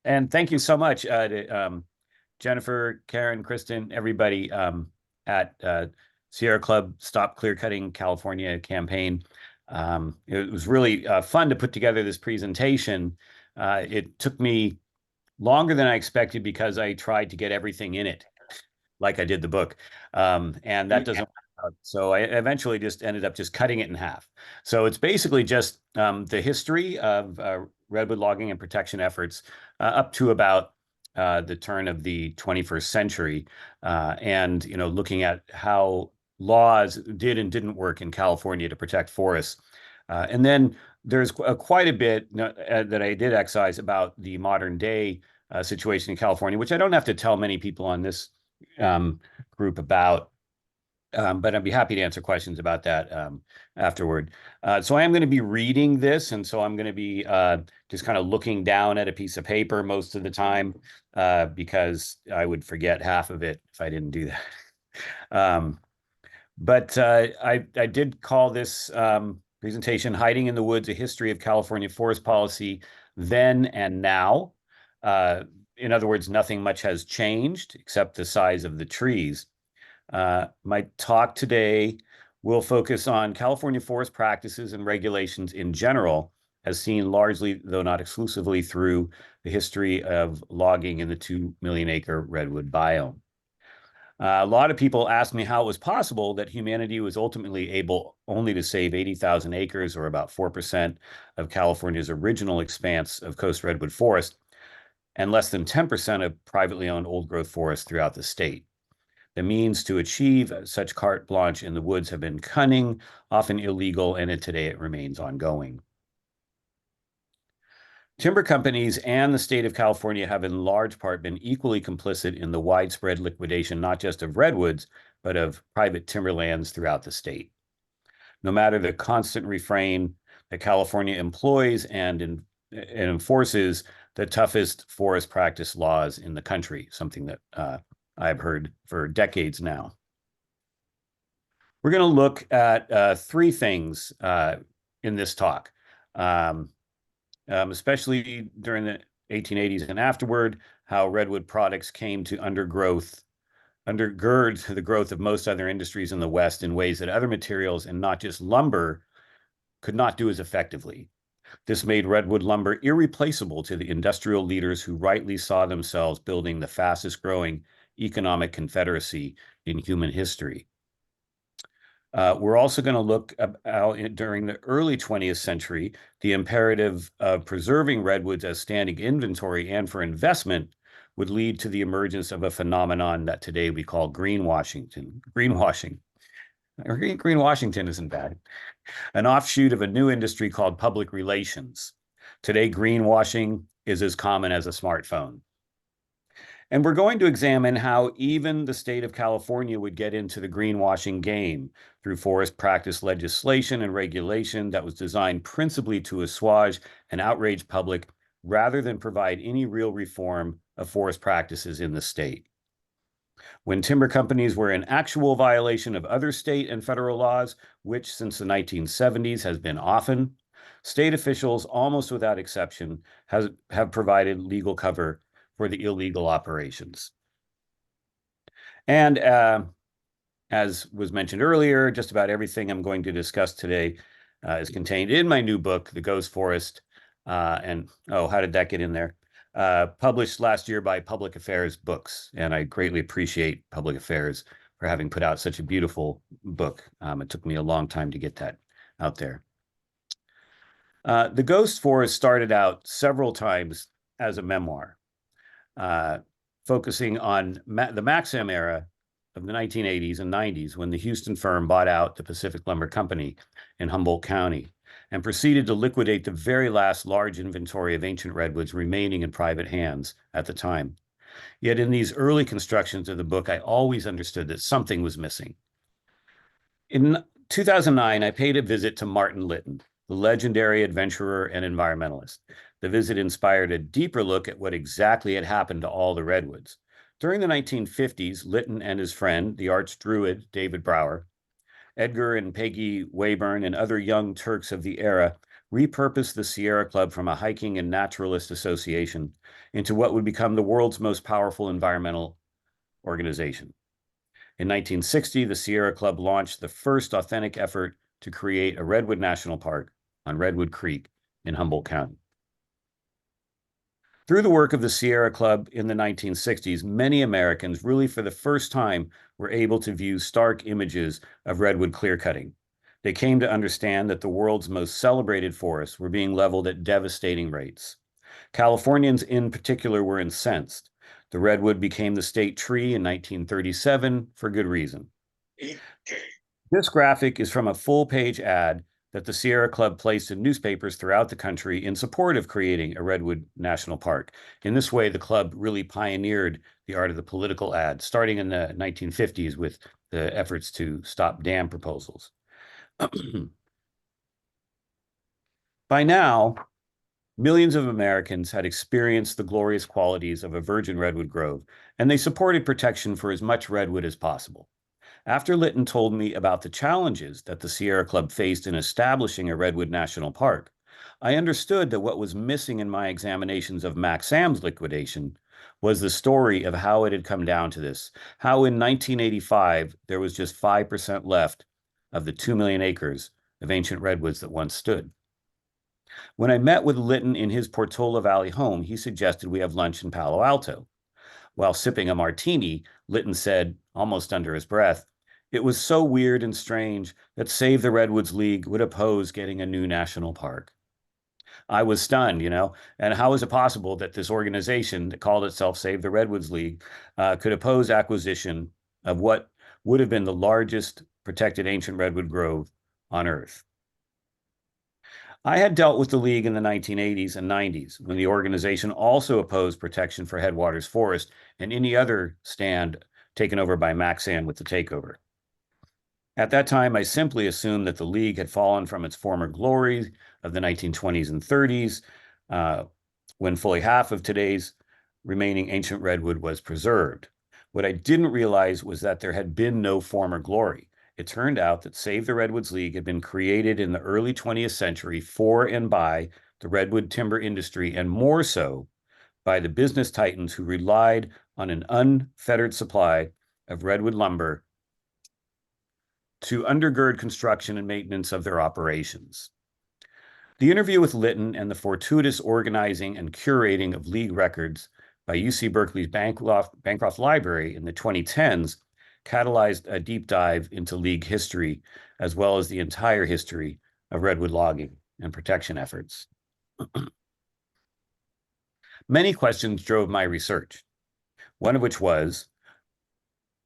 And thank you so much Jennifer, Karen, Kristen, everybody at Sierra Club Stop Clearcutting California campaign. It was really fun to put together this presentation. It took me longer than I expected because I tried to get everything in it, like I did the book. And that doesn't work out. So I eventually just ended up just cutting it in half. So it's basically just the history of redwood logging and protection efforts up to about the turn of the 21st century, and looking at how laws did and didn't work in California to protect forests. And then there's quite a bit that I did excise about the modern day situation in California, which I don't have to tell many people on this um, group about. But I'd be happy to answer questions about that afterward. So I am going to be reading this, and so I'm going to be just kind of looking down at a piece of paper most of the time because I would forget half of it if I didn't do that. Um, but I did call this presentation "Hiding in the Woods: A History of California Forest Policy Then and Now." Uh, in other words, nothing much has changed except the size of the trees. My talk today will focus on California forest practices and regulations in general, as seen largely, though not exclusively, through the history of logging in the 2 million acre redwood biome. A lot of people asked me how it was possible that humanity was ultimately able only to save 80,000 acres, or about 4% of California's original expanse of coast redwood forest, and less than 10% of privately owned old growth forests throughout the state. The means to achieve such carte blanche in the woods have been cunning, often illegal, and today it remains ongoing. Timber companies and the state of California have in large part been equally complicit in the widespread liquidation, not just of redwoods, but of private timberlands throughout the state. No matter the constant refrain that California employs and enforces the toughest forest practice laws in the country, something that I've heard for decades now. We're going to look at three things in this talk. Especially during the 1880s and afterward, how redwood products came to undergird the growth of most other industries in the West in ways that other materials, and not just lumber, could not do as effectively. This made redwood lumber irreplaceable to the industrial leaders who rightly saw themselves building the fastest growing economic confederacy in human history. We're also going to look during the early 20th century, the imperative of preserving redwoods as standing inventory and for investment would lead to the emergence of a phenomenon that today we call greenwashing. Green Washington isn't bad. An offshoot of a new industry called public relations. Today, greenwashing is as common as a smartphone. And we're going to examine how even the state of California would get into the greenwashing game through forest practice legislation and regulation that was designed principally to assuage an outraged public rather than provide any real reform of forest practices in the state. When timber companies were in actual violation of other state and federal laws, which since the 1970s has been often, state officials, almost without exception, have provided legal cover for the illegal operations. And as was mentioned earlier, just about everything I'm going to discuss today is contained in my new book, The Ghost Forest. And how did that get in there? Published last year by Public Affairs Books. And I greatly appreciate Public Affairs for having put out such a beautiful book. It took me a long time to get that out there. The Ghost Forest started out several times as a memoir. Focusing on the Maxim era of the 1980s and 90s, when the Houston firm bought out the Pacific Lumber Company in Humboldt County and proceeded to liquidate the very last large inventory of ancient redwoods remaining in private hands at the time. Yet in these early constructions of the book, I always understood that something was missing. In 2009, I paid a visit to Martin Litton, the legendary adventurer and environmentalist. The visit inspired a deeper look at what exactly had happened to all the redwoods. During the 1950s, Litton and his friend, the arch-druid David Brower, Edgar and Peggy Wayburn, and other young Turks of the era repurposed the Sierra Club from a hiking and naturalist association into what would become the world's most powerful environmental organization. In 1960, the Sierra Club launched the first authentic effort to create a Redwood National Park on Redwood Creek in Humboldt County. Through the work of the Sierra Club in the 1960s, many Americans, really for the first time, were able to view stark images of redwood clearcutting. They came to understand that the world's most celebrated forests were being leveled at devastating rates. Californians in particular were incensed. The redwood became the state tree in 1937 for good reason. This graphic is from a full-page ad that the Sierra Club placed in newspapers throughout the country in support of creating a Redwood National Park. In this way, the club really pioneered the art of the political ad, starting in the 1950s with the efforts to stop dam proposals. By now, millions of Americans had experienced the glorious qualities of a virgin redwood grove, and they supported protection for as much redwood as possible. After Litton told me about the challenges that the Sierra Club faced in establishing a Redwood National Park, I understood that what was missing in my examinations of Maxam's liquidation was the story of how it had come down to this, how in 1985 there was just 5% left of the 2 million acres of ancient redwoods that once stood. When I met with Litton in his Portola Valley home, he suggested we have lunch in Palo Alto. While sipping a martini, Litton said, almost under his breath, "It was so weird and strange that Save the Redwoods League would oppose getting a new national park." I was stunned, and how is it possible that this organization that called itself Save the Redwoods League could oppose acquisition of what would have been the largest protected ancient redwood grove on Earth? I had dealt with the League in the 1980s and 90s when the organization also opposed protection for Headwaters Forest and any other stand taken over by Maxam with the takeover. At that time, I simply assumed that the League had fallen from its former glory of the 1920s and 30s, when fully half of today's remaining ancient redwood was preserved. What I didn't realize was that there had been no former glory. It turned out that Save the Redwoods League had been created in the early 20th century for and by the redwood timber industry, and more so by the business titans who relied on an unfettered supply of redwood lumber to undergird construction and maintenance of their operations. The interview with Litton and the fortuitous organizing and curating of League records by UC Berkeley's Bancroft Library in the 2010s catalyzed a deep dive into League history, as well as the entire history of redwood logging and protection efforts. Many questions drove my research, one of which was,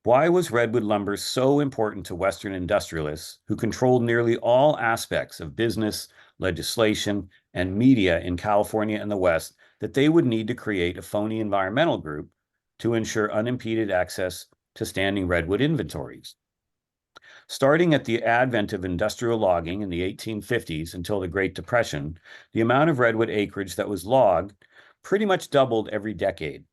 why was redwood lumber so important to Western industrialists who controlled nearly all aspects of business, legislation, and media in California and the West that they would need to create a phony environmental group to ensure unimpeded access to standing redwood inventories? Starting at the advent of industrial logging in the 1850s until the Great Depression, the amount of redwood acreage that was logged pretty much doubled every decade.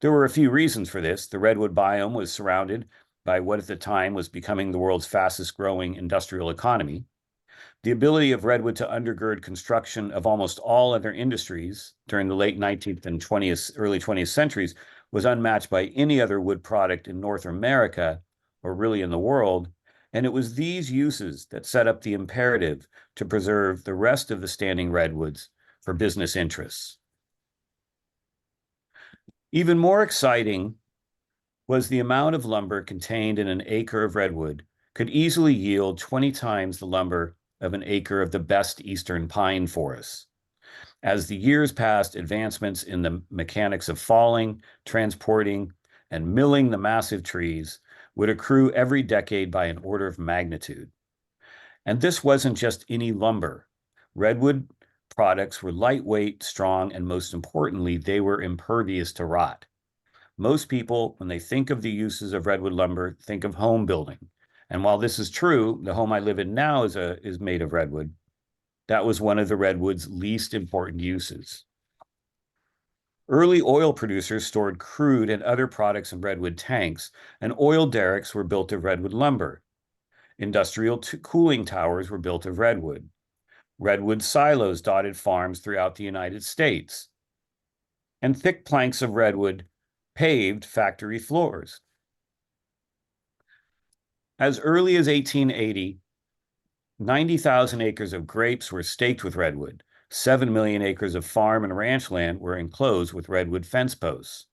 There were a few reasons for this. The redwood biome was surrounded by what at the time was becoming the world's fastest growing industrial economy. The ability of redwood to undergird construction of almost all other industries during the late 19th and early 20th centuries was unmatched by any other wood product in North America, or really in the world. And it was these uses that set up the imperative to preserve the rest of the standing redwoods for business interests. Even more exciting was the amount of lumber contained in an acre of redwood could easily yield 20 times the lumber of an acre of the best eastern pine forests. As the years passed, advancements in the mechanics of falling, transporting, and milling the massive trees would accrue every decade by an order of magnitude. And this wasn't just any lumber. Redwood products were lightweight, strong, and most importantly, they were impervious to rot. Most people, when they think of the uses of redwood lumber, think of home building. And while this is true, the home I live in now is made of redwood. That was one of the redwood's least important uses. Early oil producers stored crude and other products in redwood tanks, and oil derricks were built of redwood lumber. Industrial cooling towers were built of redwood. redwood silos dotted farms throughout the United States, and thick planks of redwood paved factory floors. As early as 1880, 90,000 acres of grapes were staked with redwood. 7 million acres of farm and ranch land were enclosed with redwood fence posts.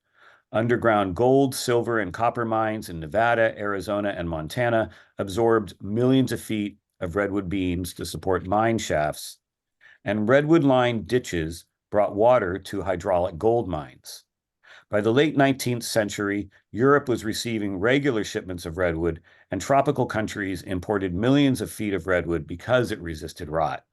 Underground gold, silver, and copper mines in Nevada, Arizona, and Montana absorbed millions of feet of redwood beams to support mine shafts, and redwood-lined ditches brought water to hydraulic gold mines. By the late 19th century, Europe was receiving regular shipments of redwood, and tropical countries imported millions of feet of redwood because it resisted rot.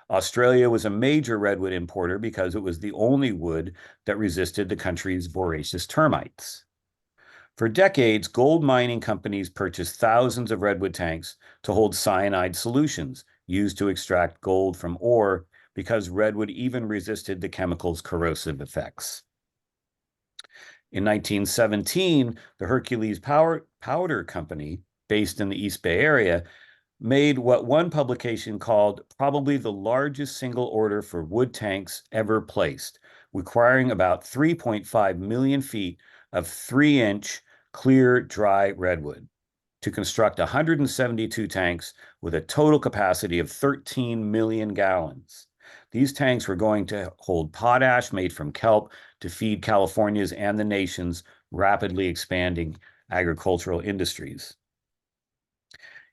Australia was a major redwood importer because it was the only wood that resisted the country's voracious termites. For decades, gold mining companies purchased thousands of redwood tanks to hold cyanide solutions used to extract gold from ore because redwood even resisted the chemical's corrosive effects. In 1917, the Hercules Powder Company, based in the East Bay Area, made what one publication called probably the largest single order for wood tanks ever placed, requiring about 3.5 million feet of 3-inch clear, dry redwood to construct 172 tanks with a total capacity of 13 million gallons. These tanks were going to hold potash made from kelp to feed California's and the nation's rapidly expanding agricultural industries.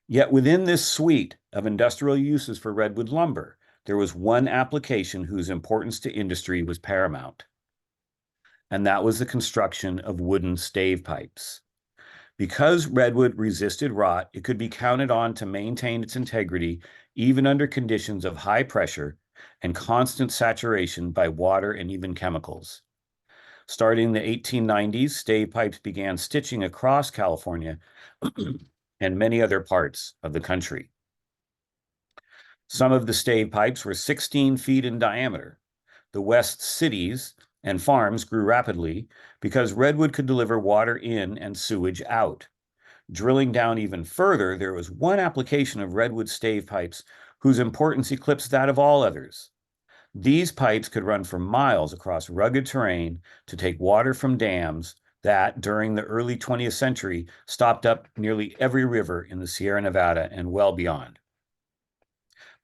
Yet within this suite of industrial uses for redwood lumber, there was one application whose importance to industry was paramount, and that was the construction of wooden stave pipes. Because redwood resisted rot, it could be counted on to maintain its integrity even under conditions of high pressure and constant saturation by water and even chemicals. Starting in the 1890s, stave pipes began stitching across California and many other parts of the country. Some of the stave pipes were 16 feet in diameter. The West's cities and farms grew rapidly because redwood could deliver water in and sewage out. Drilling down even further, there was one application of redwood stave pipes whose importance eclipsed that of all others. These pipes could run for miles across rugged terrain to take water from dams that, during the early 20th century, stopped up nearly every river in the Sierra Nevada and well beyond.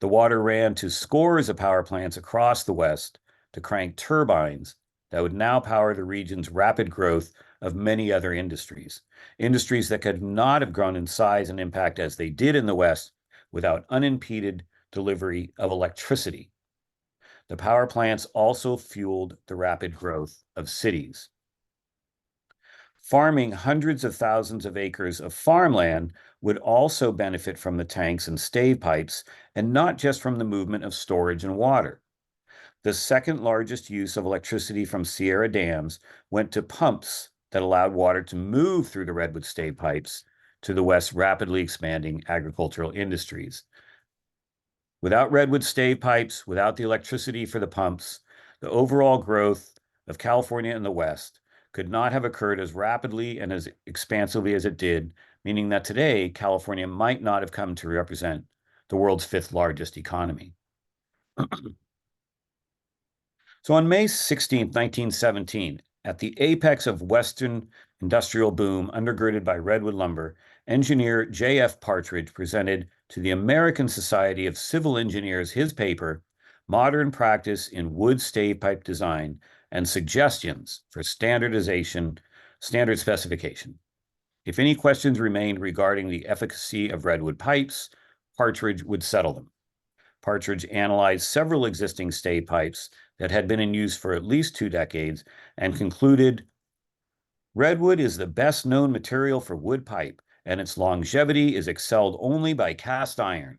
The water ran to scores of power plants across the West to crank turbines that would now power the region's rapid growth of many other industries that could not have grown in size and impact as they did in the West without unimpeded delivery of electricity. The power plants also fueled the rapid growth of cities. Farming hundreds of thousands of acres of farmland would also benefit from the tanks and stave pipes, and not just from the movement of storage and water. The second largest use of electricity from Sierra dams went to pumps that allowed water to move through the redwood stave pipes to the West's rapidly expanding agricultural industries. Without redwood stave pipes, without the electricity for the pumps, the overall growth of California and the West could not have occurred as rapidly and as expansively as it did, meaning that today California might not have come to represent the world's fifth largest economy. So on May 16, 1917, at the apex of Western industrial boom undergirded by redwood lumber, engineer J.F. Partridge presented to the American Society of Civil Engineers his paper, Modern Practice in Wood Stave Pipe Design and Suggestions for Standard Specification. If any questions remained regarding the efficacy of redwood pipes, Partridge would settle them. Partridge analyzed several existing stave pipes that had been in use for at least 2 decades and concluded, redwood is the best known material for wood pipe, and its longevity is excelled only by cast iron.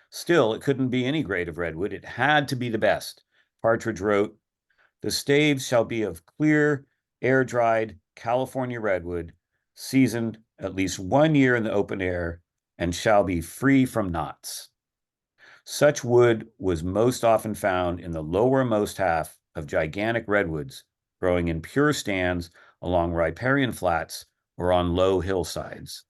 Still, it couldn't be any grade of redwood. It had to be the best. Partridge wrote, the staves shall be of clear, air-dried California redwood, seasoned at least 1 year in the open air, and shall be free from knots. Such wood was most often found in the lowermost half of gigantic redwoods, growing in pure stands along riparian flats or on low hillsides.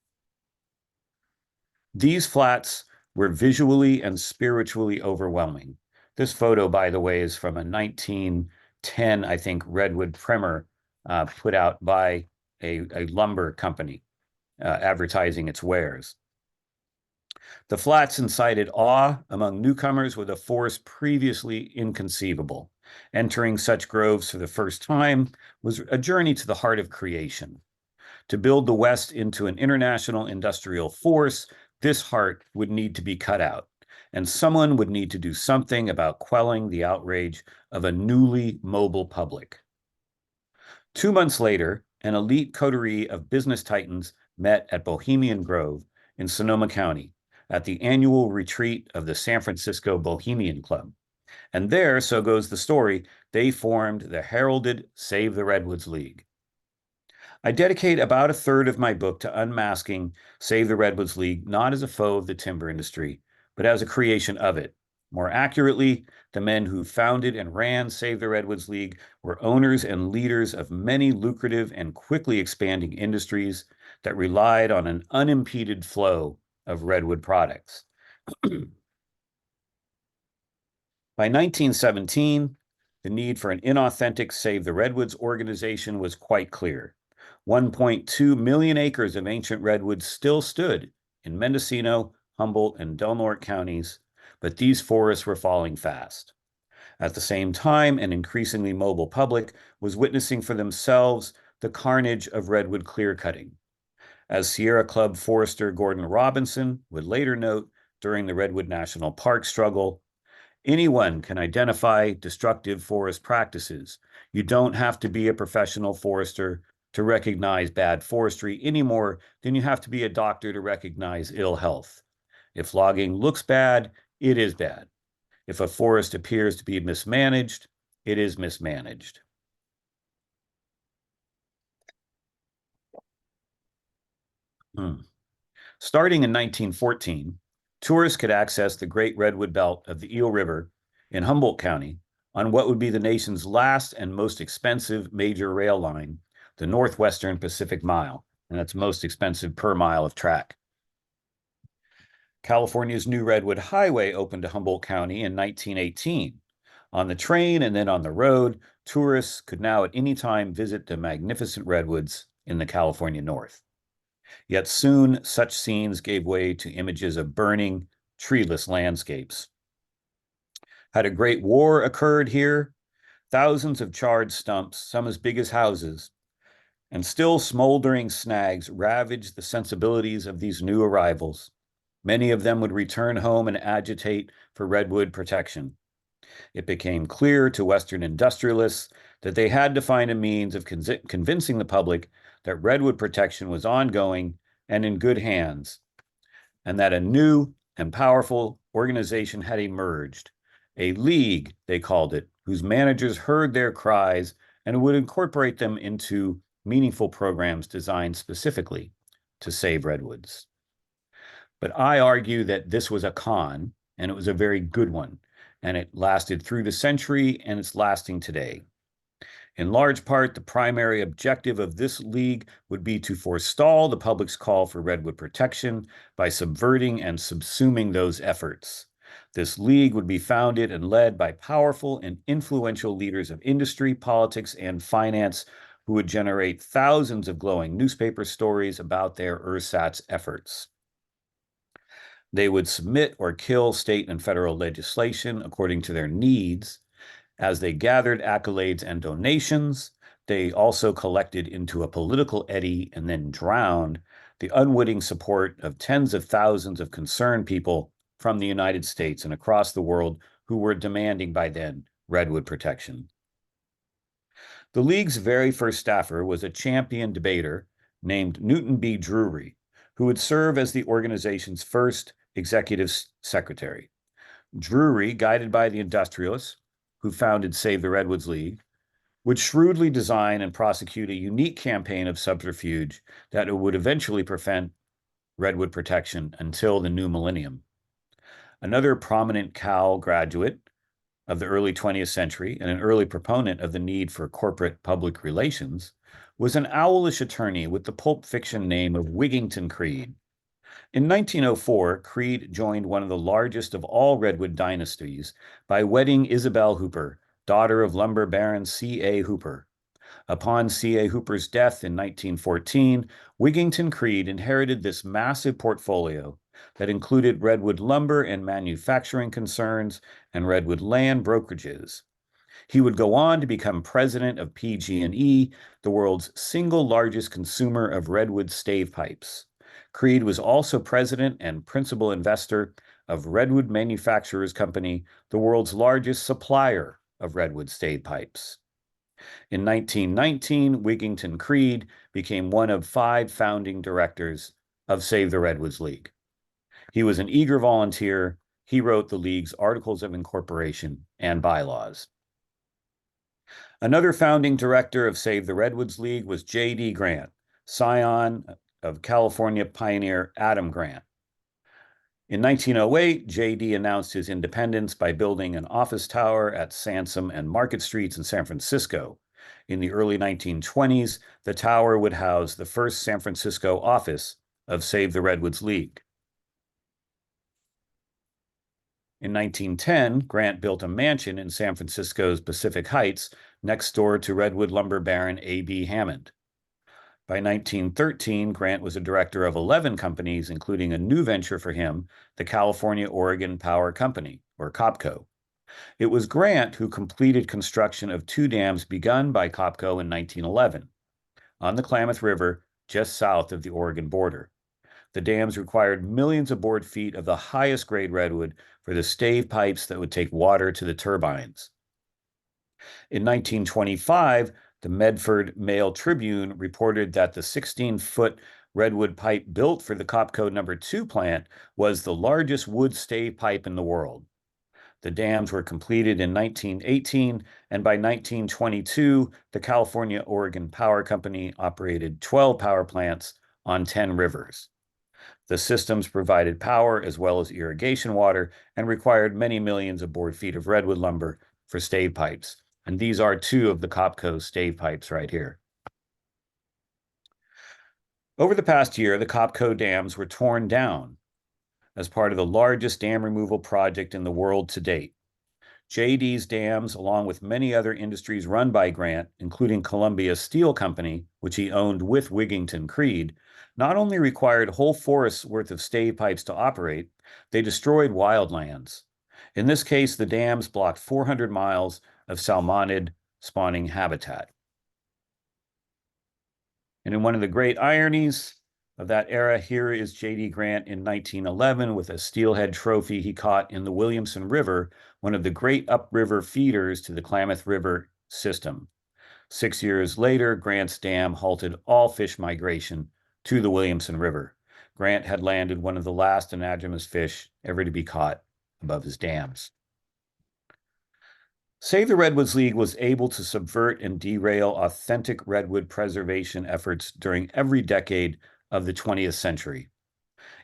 These flats were visually and spiritually overwhelming. This photo, by the way, is from a 1910, I think, redwood primer put out by a lumber company advertising its wares. The flats incited awe among newcomers with a force previously inconceivable. Entering such groves for the first time was a journey to the heart of creation. To build the West into an international industrial force, this heart would need to be cut out, and someone would need to do something about quelling the outrage of a newly mobile public. 2 months later, an elite coterie of business titans met at Bohemian Grove in Sonoma County at the annual retreat of the San Francisco Bohemian Club. And there, so goes the story, they formed the heralded Save the Redwoods League. I dedicate about a third of my book to unmasking Save the Redwoods League, not as a foe of the timber industry, but as a creation of it. More accurately, the men who founded and ran Save the Redwoods League were owners and leaders of many lucrative and quickly expanding industries that relied on an unimpeded flow of redwood products. By 1917, the need for an inauthentic Save the Redwoods organization was quite clear. 1.2 million acres of ancient redwoods still stood in Mendocino, Humboldt, and Del Norte counties, but these forests were falling fast. At the same time, an increasingly mobile public was witnessing for themselves the carnage of redwood clearcutting. As Sierra Club forester Gordon Robinson would later note during the Redwood National Park struggle, anyone can identify destructive forest practices. You don't have to be a professional forester to recognize bad forestry any more than you have to be a doctor to recognize ill health. If logging looks bad, it is bad. If a forest appears to be mismanaged, it is mismanaged. Starting in 1914, tourists could access the Great Redwood Belt of the Eel River in Humboldt County on what would be the nation's last and most expensive major rail line, the Northwestern Pacific Mile, and that's most expensive per mile of track. California's new Redwood Highway opened to Humboldt County in 1918. On the train and then on the road, tourists could now at any time visit the magnificent redwoods in the California North. Yet soon such scenes gave way to images of burning, treeless landscapes. Had a great war occurred here? Thousands of charred stumps, some as big as houses, and still smoldering snags ravaged the sensibilities of these new arrivals. Many of them would return home and agitate for redwood protection. It became clear to Western industrialists that they had to find a means of convincing the public that redwood protection was ongoing and in good hands, and that a new and powerful organization had emerged, a league, they called it, whose managers heard their cries and would incorporate them into meaningful programs designed specifically to save redwoods. But I argue that this was a con, and it was a very good one, and it lasted through the century, and it's lasting today. In large part, the primary objective of this league would be to forestall the public's call for redwood protection by subverting and subsuming those efforts. This league would be founded and led by powerful and influential leaders of industry, politics, and finance who would generate thousands of glowing newspaper stories about their ersatz efforts. They would submit or kill state and federal legislation according to their needs. As they gathered accolades and donations, they also collected into a political eddy and then drowned the unwitting support of tens of thousands of concerned people from the United States and across the world who were demanding by then redwood protection. The League's very first staffer was a champion debater named Newton B. Drury, who would serve as the organization's first executive secretary. Drury, guided by the industrialists who founded Save the Redwoods League, would shrewdly design and prosecute a unique campaign of subterfuge that would eventually prevent redwood protection until the new millennium. Another prominent Cal graduate of the early 20th century and an early proponent of the need for corporate public relations was an owlish attorney with the pulp fiction name of Wigington Creed. In 1904, Creed joined one of the largest of all redwood dynasties by wedding Isabel Hooper, daughter of lumber baron C.A. Hooper. Upon C.A. Hooper's death in 1914, Wigington Creed inherited this massive portfolio that included redwood lumber and manufacturing concerns and redwood land brokerages. He would go on to become president of PG&E, the world's single largest consumer of redwood stave pipes. Creed was also president and principal investor of Redwood Manufacturers Company, the world's largest supplier of redwood stave pipes. In 1919, Wigington Creed became one of 5 founding directors of Save the Redwoods League. He was an eager volunteer. He wrote the League's Articles of Incorporation and bylaws. Another founding director of Save the Redwoods League was J.D. Grant, scion of California pioneer Adam Grant. In 1908, J.D. announced his independence by building an office tower at Sansom and Market Streets in San Francisco. In the early 1920s, the tower would house the first San Francisco office of Save the Redwoods League. In 1910, Grant built a mansion in San Francisco's Pacific Heights next door to redwood lumber baron A.B. Hammond. By 1913, Grant was a director of 11 companies, including a new venture for him, the California-Oregon Power Company, or COPCO. It was Grant who completed construction of 2 dams begun by COPCO in 1911 on the Klamath River, just south of the Oregon border. The dams required millions of board feet of the highest grade redwood for the stave pipes that would take water to the turbines. In 1925, the Medford Mail Tribune reported that the 16-foot redwood pipe built for the COPCO No. 2 plant was the largest wood stave pipe in the world. The dams were completed in 1918, and by 1922, the California-Oregon Power Company operated 12 power plants on 10 rivers. The systems provided power as well as irrigation water and required many millions of board feet of redwood lumber for stave pipes. And these are 2 of the COPCO stave pipes right here. Over the past year, the COPCO dams were torn down as part of the largest dam removal project in the world to date. J.D.'s dams, along with many other industries run by Grant, including Columbia Steel Company, which he owned with Wigington Creed, not only required whole forests worth of stave pipes to operate, they destroyed wildlands. In this case, the dams blocked 400 miles of salmonid spawning habitat. And in one of the great ironies of that era, here is J.D. Grant in 1911 with a steelhead trophy he caught in the Williamson River, one of the great upriver feeders to the Klamath River system. 6 years later, Grant's dam halted all fish migration to the Williamson River. Grant had landed one of the last anadromous fish ever to be caught above his dams. Save the Redwoods League was able to subvert and derail authentic redwood preservation efforts during every decade of the 20th century.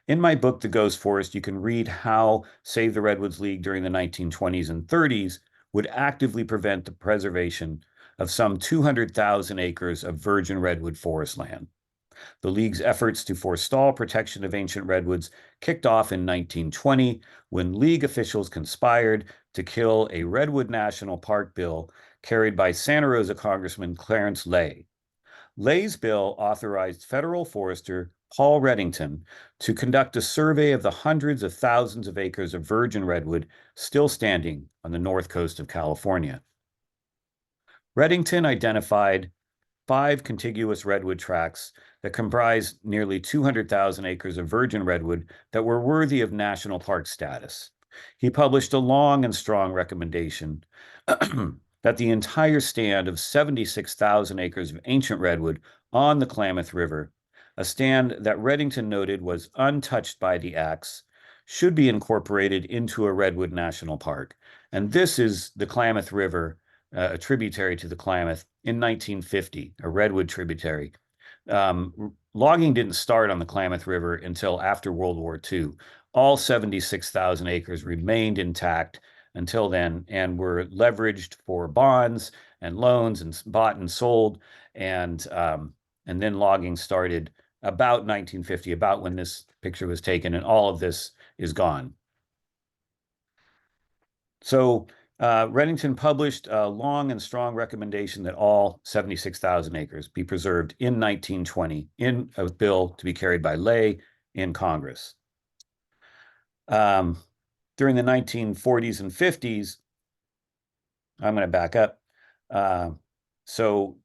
In my book, The Ghost Forest, you can read how Save the Redwoods League during the 1920s and 30s would actively prevent the preservation of some 200,000 acres of virgin redwood forest land. The League's efforts to forestall protection of ancient redwoods kicked off in 1920 when League officials conspired to kill a Redwood National Park bill carried by Santa Rosa Congressman Clarence Leigh. Leigh's bill authorized federal forester Paul Reddington to conduct a survey of the hundreds of thousands of acres of virgin redwood still standing on the north coast of California. Reddington identified 5 contiguous redwood tracts that comprised nearly 200,000 acres of virgin redwood that were worthy of national park status. He published a long and strong recommendation that the entire stand of 76,000 acres of ancient redwood on the Klamath River, a stand that Reddington noted was untouched by the axe, should be incorporated into a redwood national park. And this is the Klamath River, a tributary to the Klamath, in 1950, a redwood tributary. Logging didn't start on the Klamath River until after World War II. All 76,000 acres remained intact until then and were leveraged for bonds and loans and bought and sold. And then logging started about 1950, about when this picture was taken, and all of this is gone. So Redington published a long and strong recommendation that all 76,000 acres be preserved in 1920 in a bill to be carried by lay in Congress. During the 1940s and 50s, I'm going to back up. So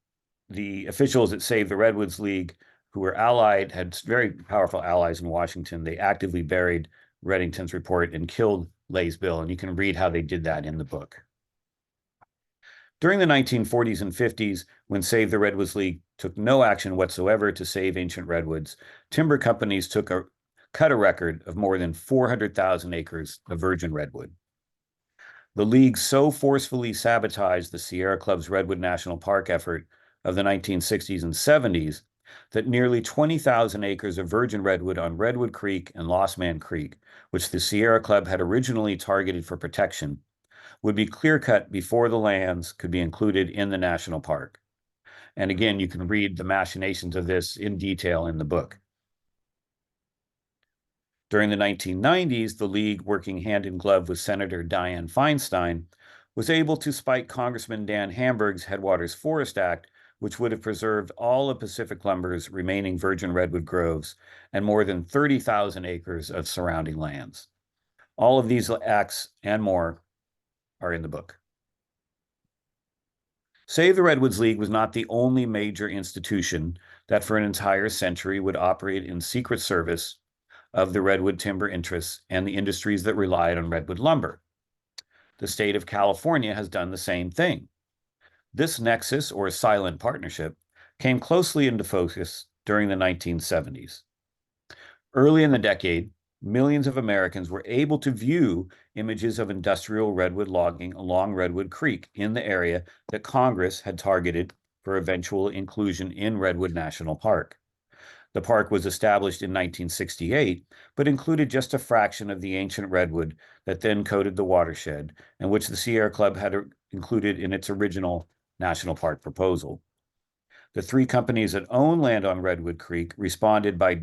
the officials that Save the Redwoods League, who were allied, had very powerful allies in Washington. They actively buried Redington's report and killed Lay's bill, and you can read how they did that in the book. During the 1940s and 50s, when Save the Redwoods League took no action whatsoever to save ancient redwoods, timber companies cut a record of more than 400,000 acres of virgin redwood. The League so forcefully sabotaged the Sierra Club's Redwood National Park effort of the 1960s and 70s that nearly 20,000 acres of virgin redwood on Redwood Creek and Lost Man Creek, which the Sierra Club had originally targeted for protection, would be clear-cut before the lands could be included in the national park. And again, you can read the machinations of this in detail in the book. During the 1990s, the League, working hand in glove with Senator Dianne Feinstein, was able to spike Congressman Dan Hamburg's Headwaters Forest Act, which would have preserved all of Pacific Lumber's remaining virgin redwood groves and more than 30,000 acres of surrounding lands. All of these acts and more are in the book. Save the Redwoods League was not the only major institution that for an entire century would operate in secret service of the redwood timber interests and the industries that relied on redwood lumber. The state of California has done the same thing. This nexus, or silent partnership, came closely into focus during the 1970s. Early in the decade, millions of Americans were able to view images of industrial redwood logging along Redwood Creek in the area that Congress had targeted for eventual inclusion in Redwood National Park. The park was established in 1968, but included just a fraction of the ancient redwood that then coated the watershed, and which the Sierra Club had included in its original national park proposal. The three companies that own land on Redwood Creek responded by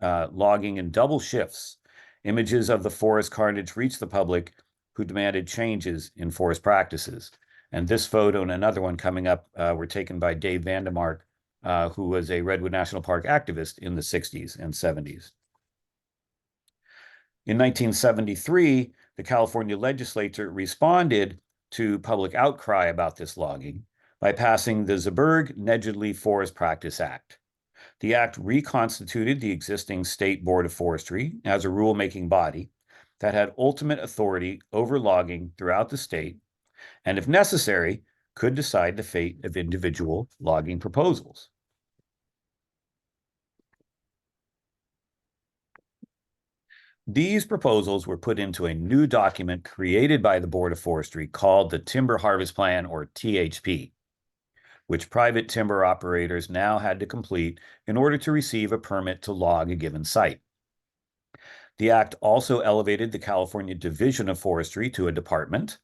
logging in double shifts. Images of the forest carnage reached the public, who demanded changes in forest practices. And this photo and another one coming up were taken by Dave Vandemark, who was a Redwood National Park activist in the 60s and 70s. In 1973, the California legislature responded to public outcry about this logging by passing the Zeberg-Nedjadli Forest Practice Act. The act reconstituted the existing State Board of Forestry as a rulemaking body that had ultimate authority over logging throughout the state, and if necessary, could decide the fate of individual logging proposals. These proposals were put into a new document created by the Board of Forestry called the Timber Harvest Plan, or THP, which private timber operators now had to complete in order to receive a permit to log a given site. The act also elevated the California Division of Forestry to a department,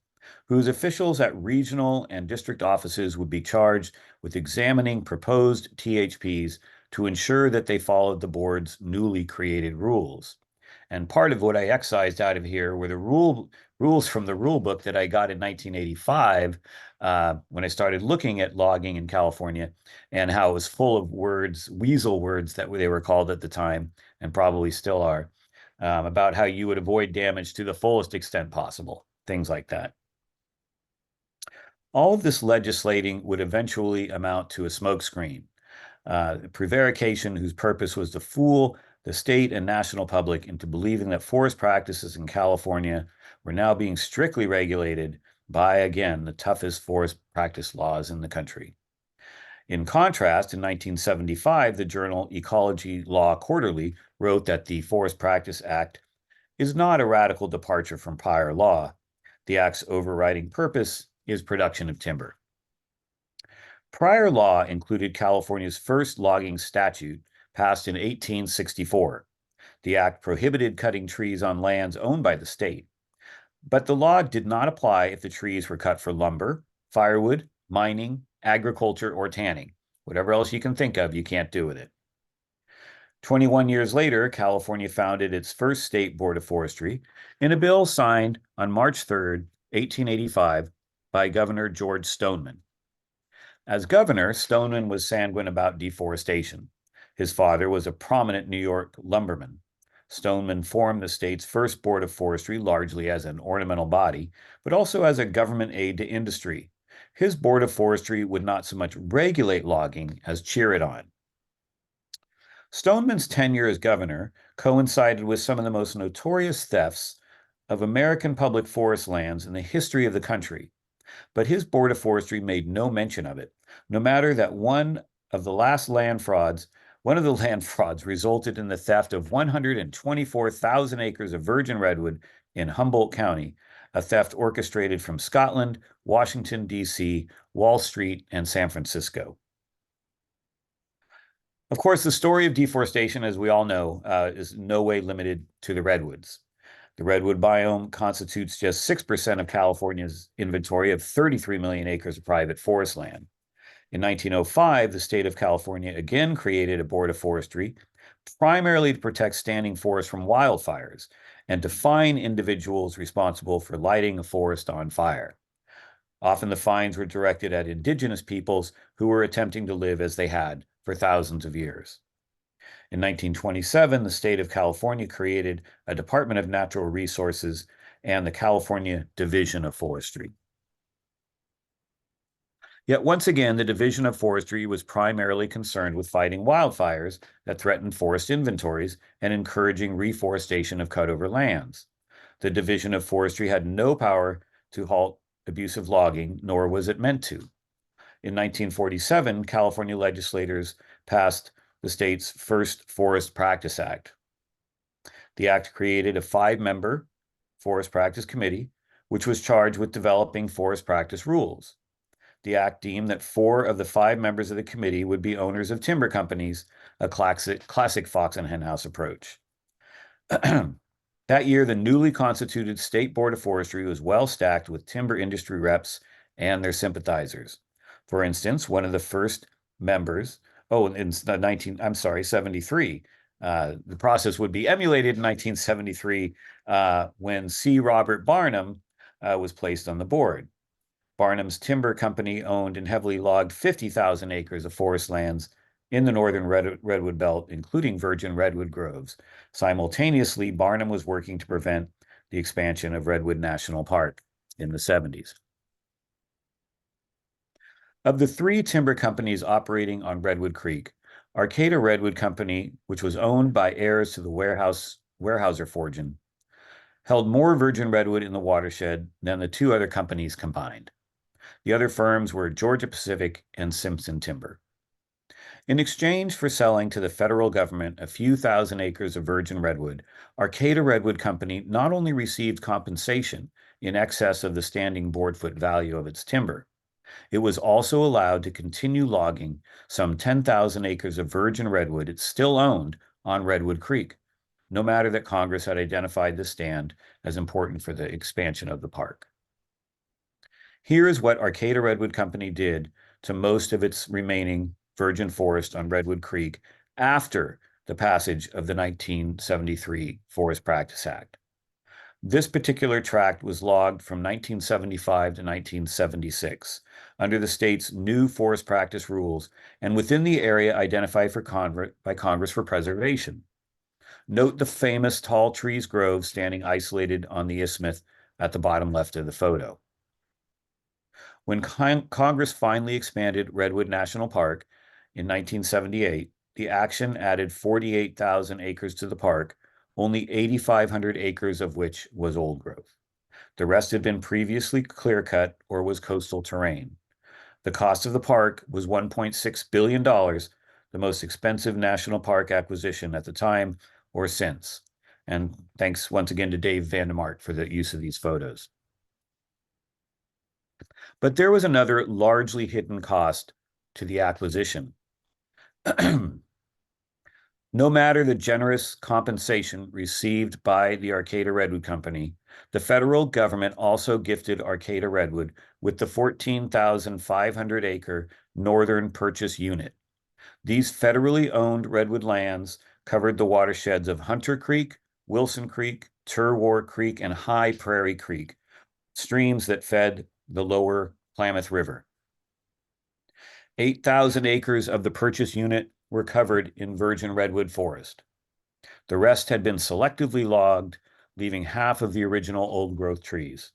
whose officials at regional and district offices would be charged with examining proposed THPs to ensure that they followed the board's newly created rules. And part of what I excised out of here were the rules from the rule book that I got in 1985 when I started looking at logging in California, and how it was full of words, weasel words that they were called at the time, and probably still are, about how you would avoid damage to the fullest extent possible, things like that. All of this legislating would eventually amount to a smokescreen, prevarication whose purpose was to fool the state and national public into believing that forest practices in California were now being strictly regulated by, again, the toughest forest practice laws in the country. In contrast, in 1975, the journal Ecology Law Quarterly wrote that the Forest Practice Act is not a radical departure from prior law. The act's overriding purpose is production of timber. Prior law included California's first logging statute, passed in 1864. The act prohibited cutting trees on lands owned by the state, but the law did not apply if the trees were cut for lumber, firewood, mining, agriculture, or tanning. Whatever else you can think of, you can't do with it. 21 years later, California founded its first state board of forestry in a bill signed on March 3rd, 1885, by Governor George Stoneman. As governor, Stoneman was sanguine about deforestation. His father was a prominent New York lumberman. Stoneman formed the state's first board of forestry largely as an ornamental body, but also as a government aid to industry. His board of forestry would not so much regulate logging as cheer it on. Stoneman's tenure as governor coincided with some of the most notorious thefts of American public forest lands in the history of the country. But his board of forestry made no mention of it, no matter that one of the land frauds resulted in the theft of 124,000 acres of virgin redwood in Humboldt County, a theft orchestrated from Scotland, Washington, D.C., Wall Street, and San Francisco. Of course, the story of deforestation, as we all know, is in no way limited to the redwoods. The redwood biome constitutes just 6% of California's inventory of 33 million acres of private forest land. In 1905, the state of California again created a board of forestry, primarily to protect standing forests from wildfires and to fine individuals responsible for lighting a forest on fire. Often the fines were directed at indigenous peoples who were attempting to live as they had for thousands of years. In 1927, the state of California created a Department of Natural Resources and the California Division of Forestry. Yet once again, the Division of Forestry was primarily concerned with fighting wildfires that threatened forest inventories and encouraging reforestation of cut-over lands. The Division of Forestry had no power to halt abusive logging, nor was it meant to. In 1947, California legislators passed the state's first Forest Practice Act. The act created a 5-member Forest Practice Committee, which was charged with developing forest practice rules. The act deemed that 4 of the 5 members of the committee would be owners of timber companies, a classic fox and henhouse approach. That year, the newly constituted State Board of Forestry was well stacked with timber industry reps and their sympathizers. For instance, one of the first members, in 73, the process would be emulated in 1973 when C. Robert Barnum was placed on the board. Barnum's timber company owned and heavily logged 50,000 acres of forest lands in the northern redwood belt, including virgin redwood groves. Simultaneously, Barnum was working to prevent the expansion of Redwood National Park in the 70s. Of the 3 timber companies operating on Redwood Creek, Arcata Redwood Company, which was owned by heirs to the Weyerhaeuser fortune, held more virgin redwood in the watershed than the 2 other companies combined. The other firms were Georgia Pacific and Simpson Timber. In exchange for selling to the federal government a few thousand acres of virgin redwood, Arcata Redwood Company not only received compensation in excess of the standing board-foot value of its timber, it was also allowed to continue logging some 10,000 acres of virgin redwood it still owned on Redwood Creek, no matter that Congress had identified the stand as important for the expansion of the park. Here is what Arcata Redwood Company did to most of its remaining virgin forest on Redwood Creek after the passage of the 1973 Forest Practice Act. This particular tract was logged from 1975 to 1976 under the state's new forest practice rules and within the area identified by Congress for preservation. Note the famous tall trees grove standing isolated on the isthmus at the bottom left of the photo. When Congress finally expanded Redwood National Park in 1978, the action added 48,000 acres to the park, only 8,500 acres of which was old growth. The rest had been previously clear-cut or was coastal terrain. The cost of the park was $1.6 billion, the most expensive national park acquisition at the time or since. And thanks once again to Dave Vandermark for the use of these photos. But there was another largely hidden cost to the acquisition. No matter the generous compensation received by the Arcata Redwood Company, the federal government also gifted Arcata Redwood with the 14,500-acre Northern Purchase Unit. These federally owned redwood lands covered the watersheds of Hunter Creek, Wilson Creek, Turwar Creek, and High Prairie Creek, streams that fed the lower Klamath River. 8,000 acres of the purchase unit were covered in virgin redwood forest. The rest had been selectively logged, leaving half of the original old-growth trees.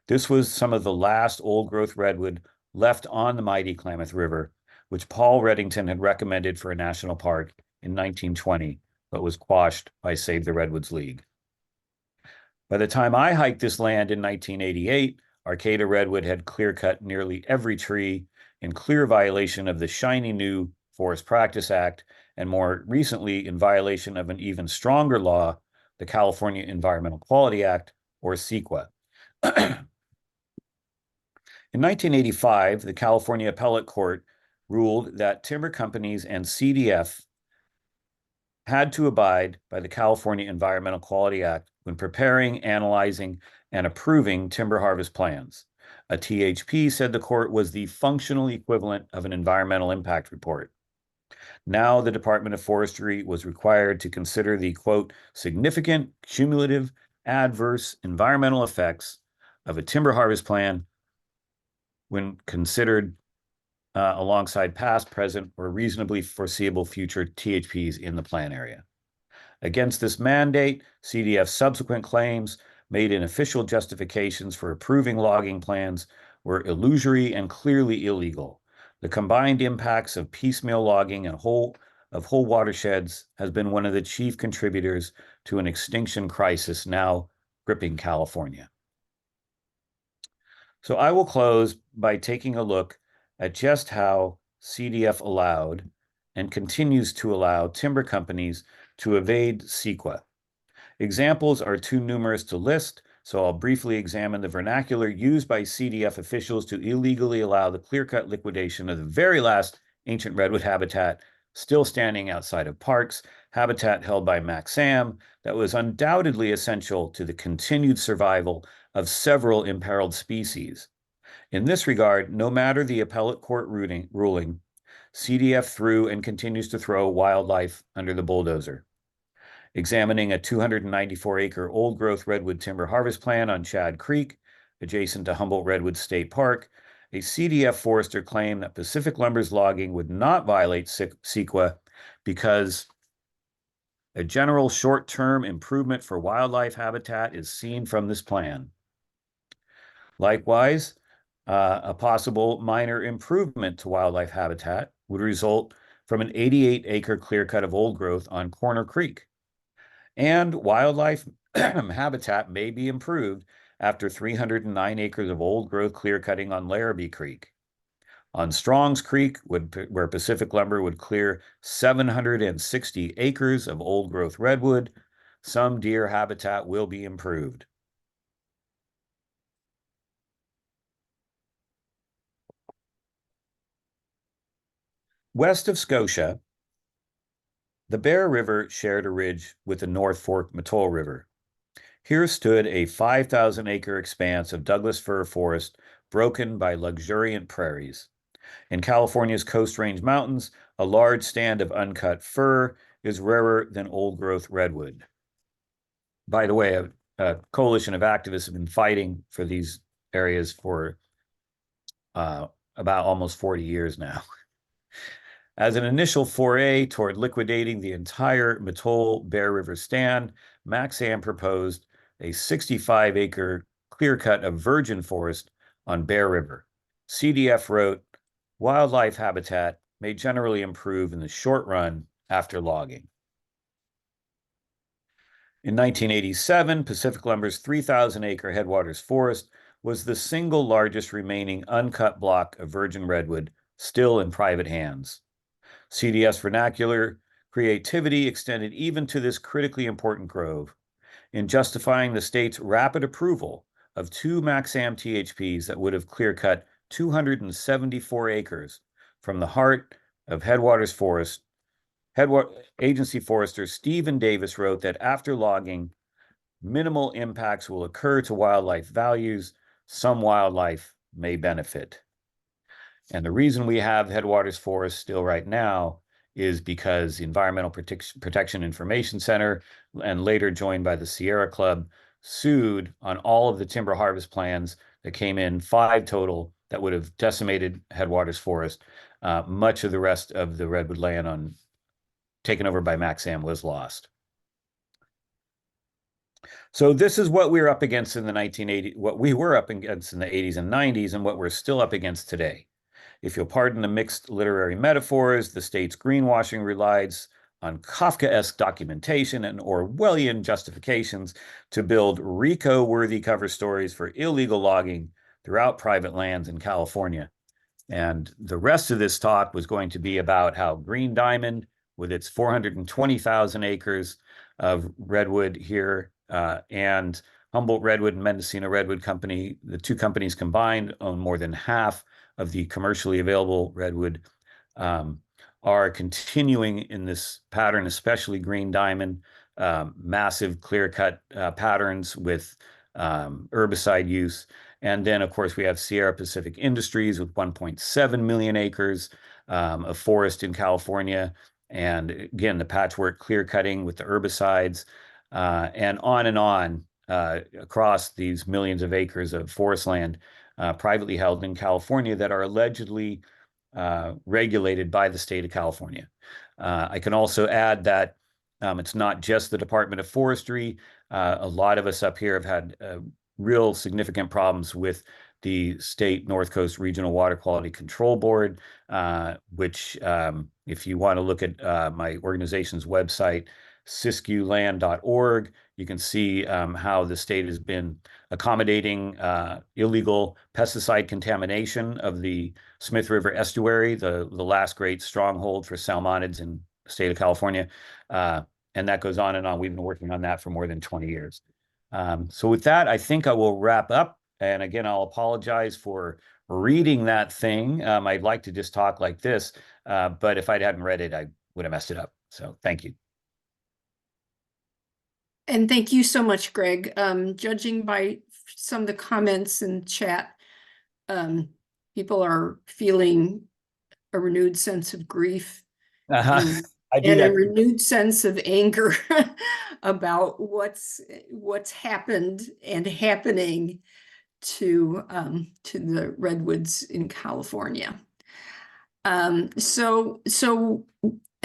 This was some of the last old-growth redwood left on the mighty Klamath River, which Paul Reddington had recommended for a national park in 1920, but was quashed by Save the Redwoods League. By the time I hiked this land in 1988, Arcata redwood had clear-cut nearly every tree in clear violation of the shiny new Forest Practice Act, and more recently in violation of an even stronger law, the California Environmental Quality Act, or CEQA. In 1985, the California Appellate Court ruled that timber companies and CDF had to abide by the California Environmental Quality Act when preparing, analyzing, and approving timber harvest plans. A THP, said the court, was the functional equivalent of an environmental impact report. Now the Department of Forestry was required to consider the, quote, significant cumulative adverse environmental effects of a timber harvest plan when considered alongside past, present, or reasonably foreseeable future THPs in the plan area. Against this mandate, CDF's subsequent claims made in official justifications for approving logging plans were illusory and clearly illegal. The combined impacts of piecemeal logging and whole watersheds has been one of the chief contributors to an extinction crisis now gripping California. So I will close by taking a look at just how CDF allowed and continues to allow timber companies to evade CEQA. Examples are too numerous to list, so I'll briefly examine the vernacular used by CDF officials to illegally allow the clear-cut liquidation of the very last ancient redwood habitat still standing outside of parks, habitat held by Maxam that was undoubtedly essential to the continued survival of several imperiled species. In this regard, no matter the appellate court ruling, CDF threw and continues to throw wildlife under the bulldozer. Examining a 294-acre old-growth redwood timber harvest plan on Chad Creek, adjacent to Humboldt Redwood State Park, a CDF forester claimed that Pacific Lumber's logging would not violate CEQA because a general short-term improvement for wildlife habitat is seen from this plan. Likewise, a possible minor improvement to wildlife habitat would result from an 88-acre clear cut of old growth on Corner Creek. And wildlife habitat may be improved after 309 acres of old growth clear cutting on Larrabee Creek. On Strong's Creek, where Pacific Lumber would clear 760 acres of old growth redwood, some deer habitat will be improved. West of Scotia, the Bear River shared a ridge with the North Fork Mattole River. Here stood a 5,000-acre expanse of Douglas fir forest broken by luxuriant prairies. In California's Coast Range Mountains, a large stand of uncut fir is rarer than old-growth redwood. By the way, a coalition of activists have been fighting for these areas for about almost 40 years now. As an initial foray toward liquidating the entire Mattole Bear River stand, Maxam proposed a 65-acre clear cut of virgin forest on Bear River. CDF wrote, wildlife habitat may generally improve in the short run after logging. In 1987, Pacific Lumber's 3,000-acre Headwaters Forest was the single largest remaining uncut block of virgin redwood still in private hands. CDS vernacular creativity extended even to this critically important grove. In justifying the state's rapid approval of two Maxam THPs that would have clear-cut 274 acres from the heart of Headwaters Forest, agency forester Stephen Davis wrote that after logging, minimal impacts will occur to wildlife values. Some wildlife may benefit. And the reason we have Headwaters Forest still right now is because the Environmental Protection Information Center, and later joined by the Sierra Club, sued on all of the timber harvest plans that came in, 5 total, that would have decimated Headwaters Forest. Much of the rest of the redwood land taken over by Maxam was lost. So this is what we were up against in the 1980s, what we were up against in the 80s and 90s, and what we're still up against today. If you'll pardon the mixed literary metaphors, the state's greenwashing relies on Kafkaesque documentation and Orwellian justifications to build RICO-worthy cover stories for illegal logging throughout private lands in California. And the rest of this talk was going to be about how Green Diamond, with its 420,000 acres of redwood here, and Humboldt Redwood and Mendocino Redwood Company, the 2 companies combined own more than half of the commercially available redwood, are continuing in this pattern, especially Green Diamond, massive clear-cut patterns with herbicide use. And then, of course, we have Sierra Pacific Industries with 1.7 million acres of forest in California. And again, the patchwork clear cutting with the herbicides, and on across these millions of acres of forest land privately held in California that are allegedly regulated by the state of California. I can also add that it's not just the Department of Forestry. A lot of us up here have had real significant problems with the state North Coast Regional Water Quality Control Board, which, if you want to look at my organization's website, siskuland.org, you can see how the state has been accommodating illegal pesticide contamination of the Smith River estuary, the last great stronghold for salmonids in the state of California. And that goes on and on. We've been working on that for more than 20 years. So with that, I think I will wrap up. And again, I'll apologize for reading that thing. I'd like to just talk like this, but if I hadn't read it, I would have messed it up. So thank you. And thank you so much, Greg. Judging by some of the comments in chat, people are feeling a renewed sense of grief and a renewed sense of anger about what's happened and happening to the redwoods in California.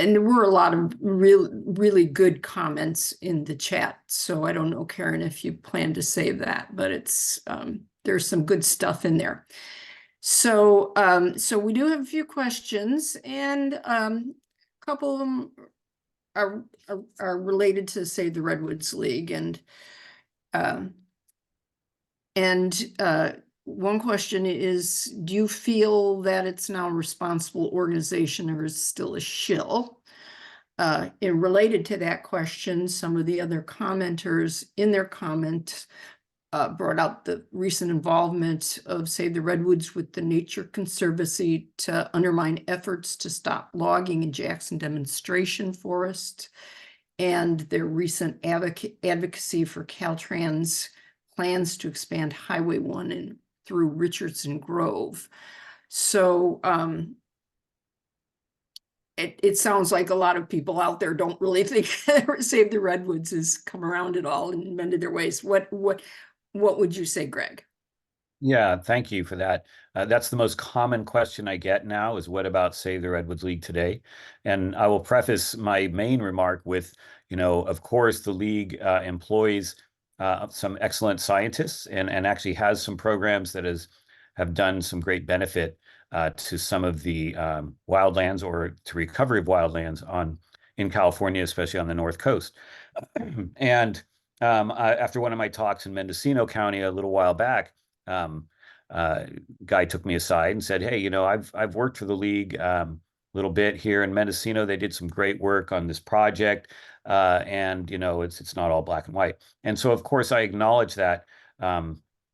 And there were a lot of really good comments in the chat. So I don't know, Karen, if you plan to save that, but it's there's some good stuff in there. So we do have a few questions, and a couple of them are related to, say, the Redwoods League, and one question is, do you feel that it's now a responsible organization or is still a shill? And related to that question, some of the other commenters in their comments brought out the recent involvement of, say, the Redwoods with the Nature Conservancy to undermine efforts to stop logging in Jackson Demonstration Forest, and their recent advocacy for Caltrans plans to expand Highway 1 and through Richardson Grove. So it sounds like a lot of people out there don't really think Save the Redwoods has come around at all and mended their ways. What would you say, Greg? Yeah, thank you for that. That's the most common question I get now is, what about Save the Redwoods League today? And I will preface my main remark with, of course, the league employs some excellent scientists and actually has some programs that have done some great benefit to some of the wildlands, or to recovery of wildlands in California, especially on the North Coast. And after one of my talks in Mendocino County a little while back, guy took me aside and said, "Hey, I've worked for the league a little bit here in Mendocino. They did some great work on this project, and it's not all black and white." And so, of course, I acknowledge that.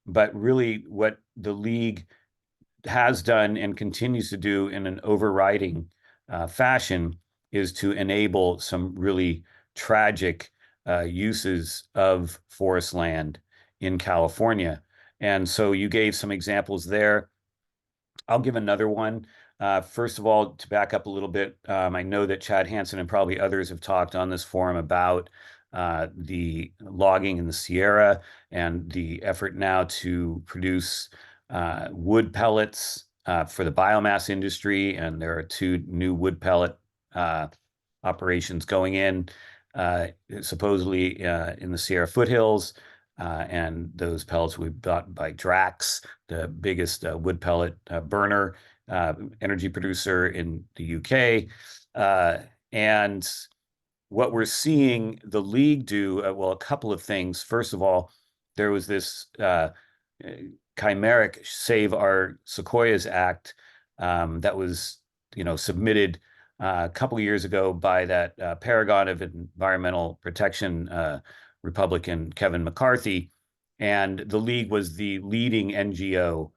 But really, what the league has done and continues to do in an overriding fashion is to enable some really tragic uses of forest land in California. And so you gave some examples there. I'll give another one. First of all, to back up a little bit, I know that Chad Hansen and probably others have talked on this forum about the logging in the Sierra and the effort now to produce wood pellets for the biomass industry. And there are two new wood pellet uh, operations going in, supposedly in the Sierra foothills. And those pellets will be bought by Drax, the biggest wood pellet burner energy producer in the UK. Uh, and what we're seeing the league do, well, a couple of things. First of all, there was this chimeric Save Our Sequoias Act that was, submitted a couple of years ago by that paragon of environmental protection Republican Kevin McCarthy, and the league was the leading NGO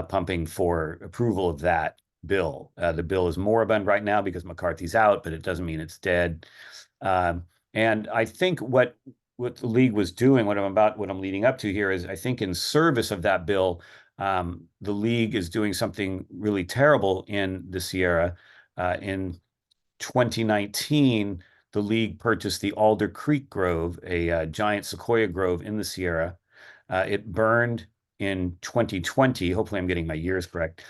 pumping for approval of that bill. The bill is moribund right now because McCarthy's out, but it doesn't mean it's dead. And I think what the league was doing, what I'm leading up to here is, I think in service of that bill, the league is doing something really terrible in the Sierra. In 2019, the league purchased the Alder Creek Grove, a giant sequoia grove in the Sierra. It burned in 2020. Hopefully, I'm getting my years correct.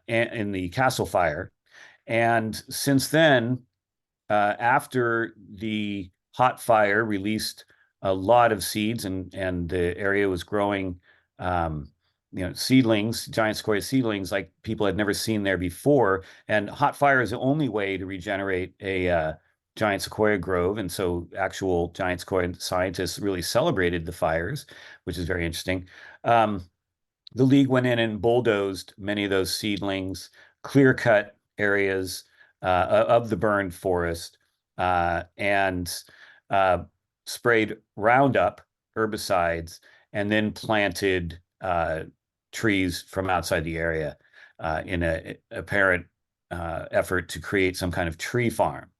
In the Castle Fire, and since then, after the hot fire released a lot of seeds, and the area was growing, seedlings, giant sequoia seedlings, like people had never seen there before. And hot fire is the only way to regenerate a giant sequoia grove. And so actual giant sequoia scientists really celebrated the fires, which is very interesting. The league went in and bulldozed many of those seedlings, clear cut areas of the burned forest, and sprayed Roundup herbicides, and then planted trees from outside the area in an apparent effort to create some kind of tree farm.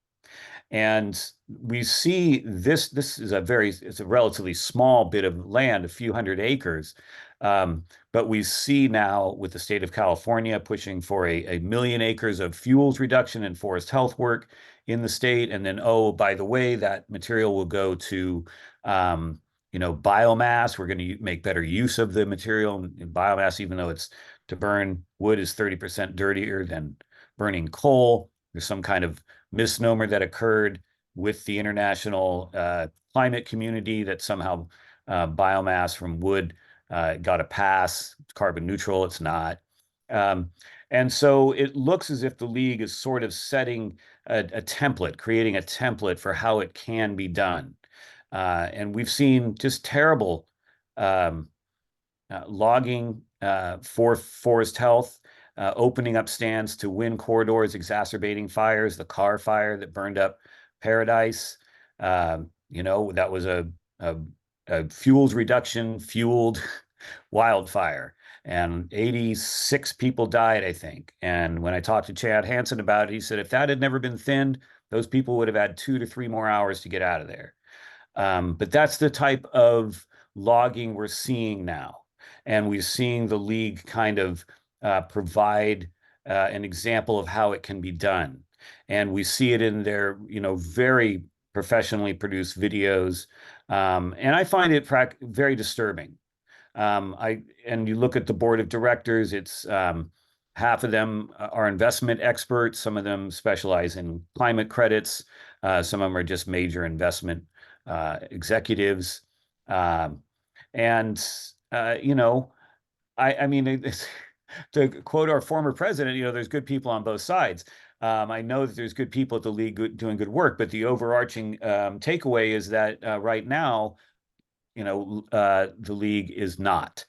And we see this is it's a relatively small bit of land, a few hundred acres. But we see now with the state of California pushing for a million acres of fuels reduction and forest health work in the state. And then, oh, by the way, that material will go to, biomass. We're going to make better use of the material in biomass, even though it's to burn wood is 30% dirtier than burning coal. There's some kind of misnomer that occurred with the international climate community that somehow biomass from wood got a pass, it's carbon neutral. It's not. And so it looks as if the league is sort of setting a template, creating a template for how it can be done. And we've seen just terrible um, logging for forest health, opening up stands to wind corridors, exacerbating fires, the Carr fire that burned up Paradise. That was a fuels reduction fueled wildfire, and 86 people died, I think. And when I talked to Chad Hansen about it, he said if that had never been thinned, those people would have had 2 to 3 more hours to get out of there. But that's the type of logging we're seeing now. And we're seeing the league kind of provide an example of how it can be done. And we see it in their, very professionally produced videos. And I find it very disturbing. And you look at the board of directors, it's half of them are investment experts. Some of them specialize in climate credits. Some of them are just major investment executives. Um, and, I mean, to quote our former president, there's good people on both sides. I know that there's good people at the league doing good work, but the overarching takeaway is that right now, the league is not.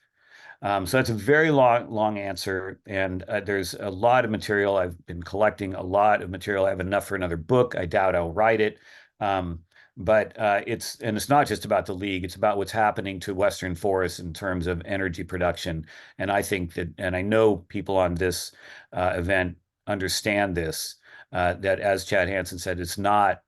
So that's a very long answer, and there's a lot of material. I've been collecting a lot of material. I have enough for another book. I doubt I'll write it. Um, but it's not just about the league. It's about what's happening to Western forests in terms of energy production. And I think that, and I know people on this event understand this, that as Chad Hansen said, it's not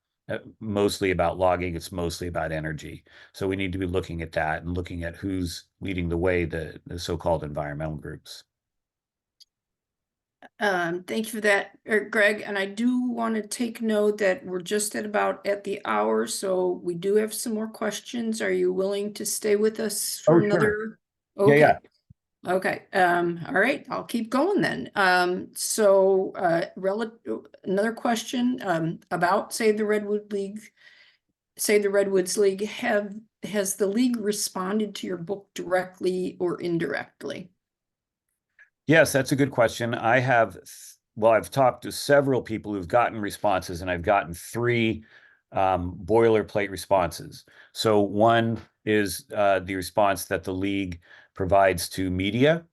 mostly about logging. It's mostly about energy. So we need to be looking at that and looking at who's leading the way, the so-called environmental groups. Thank you for that, Greg. And I do want to take note that we're just at the hour, so we do have some more questions. Are you willing to stay with us Oh, for sure. another? Yeah, yeah. Okay. Okay, all right, I'll keep going then. Another question, about, say, the Redwood League, say the Redwoods League, has the league responded to your book directly or indirectly? Yes, that's a good question. Well, I've talked to several people who've gotten responses, and I've gotten three boilerplate responses. So one is the response that the league provides to media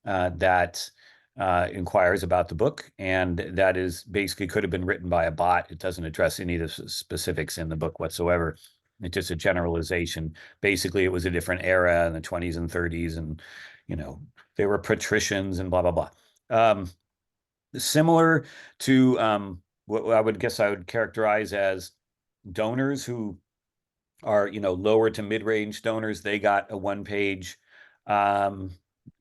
that inquires about the book, and that is basically could have been written by a bot. It doesn't address any of the specifics in the book whatsoever. It's just a generalization. Basically, it was a different era in the 20s and 30s, and you know they were patricians and blah blah blah. Similar to what I would characterize as donors who are lower to mid-range donors. They got a one-page um,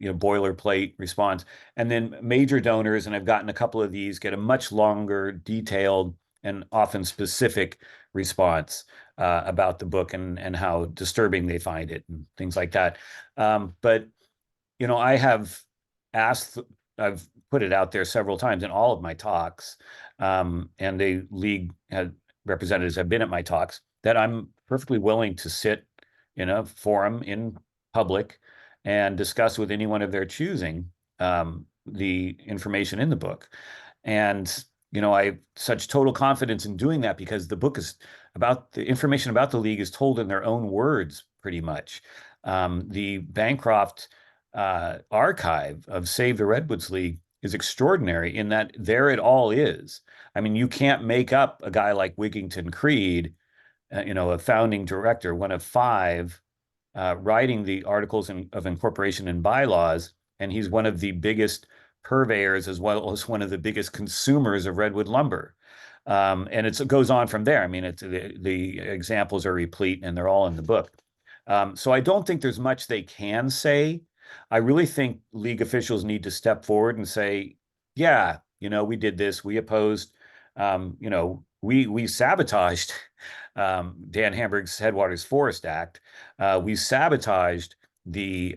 boilerplate response, and then major donors, and I've gotten a couple of these, get a much longer, detailed, and often specific response about the book and how disturbing they find it and things like that. But I have asked, I've put it out there several times in all of my talks, and the league representatives have been at my talks, that I'm perfectly willing to sit in a forum in public and discuss with anyone of their choosing the information in the book. And I have such total confidence in doing that because the book is about the information about the league is told in their own words, pretty much. The Bancroft archive of Save the Redwoods League is extraordinary in that there it all is. I mean, you can't make up a guy like Wigington Creed, a founding director, one of five, writing the articles of incorporation and bylaws, and he's one of the biggest purveyors as well as one of the biggest consumers of redwood lumber. And it goes on from there. I mean, the examples are replete, and they're all in the book. So I don't think there's much they can say. I really think league officials need to step forward and say, yeah, we did this. We opposed, we sabotaged Dan Hamburg's Headwaters Forest Act. We sabotaged the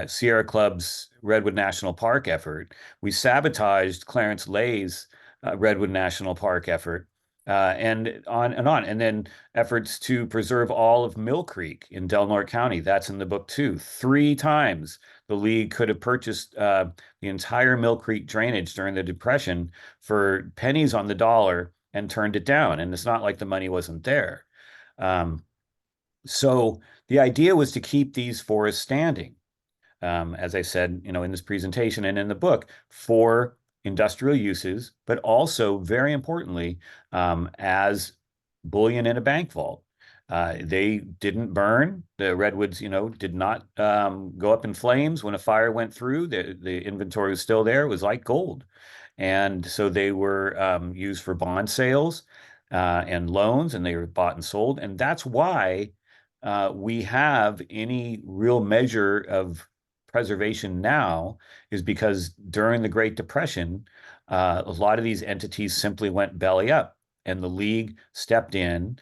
Sierra Club's Redwood National Park effort. We sabotaged Clarence Lay's Redwood National Park effort, and on and on. And then efforts to preserve all of Mill Creek in Del Norte County. That's in the book too. Three times the league could have purchased the entire Mill Creek drainage during the Depression for pennies on the dollar and turned it down. And it's not like the money wasn't there. Um, so the idea was to keep these forests standing, as I said, in this presentation and in the book, for industrial uses, but also very importantly, as bullion in a bank vault. They didn't burn. The redwoods, did not go up in flames when a fire went through. The inventory was still there. It was like gold. And so they were used for bond sales and loans, and they were bought and sold. And that's why we have any real measure of preservation now, is because during the Great Depression, a lot of these entities simply went belly up, and the league stepped in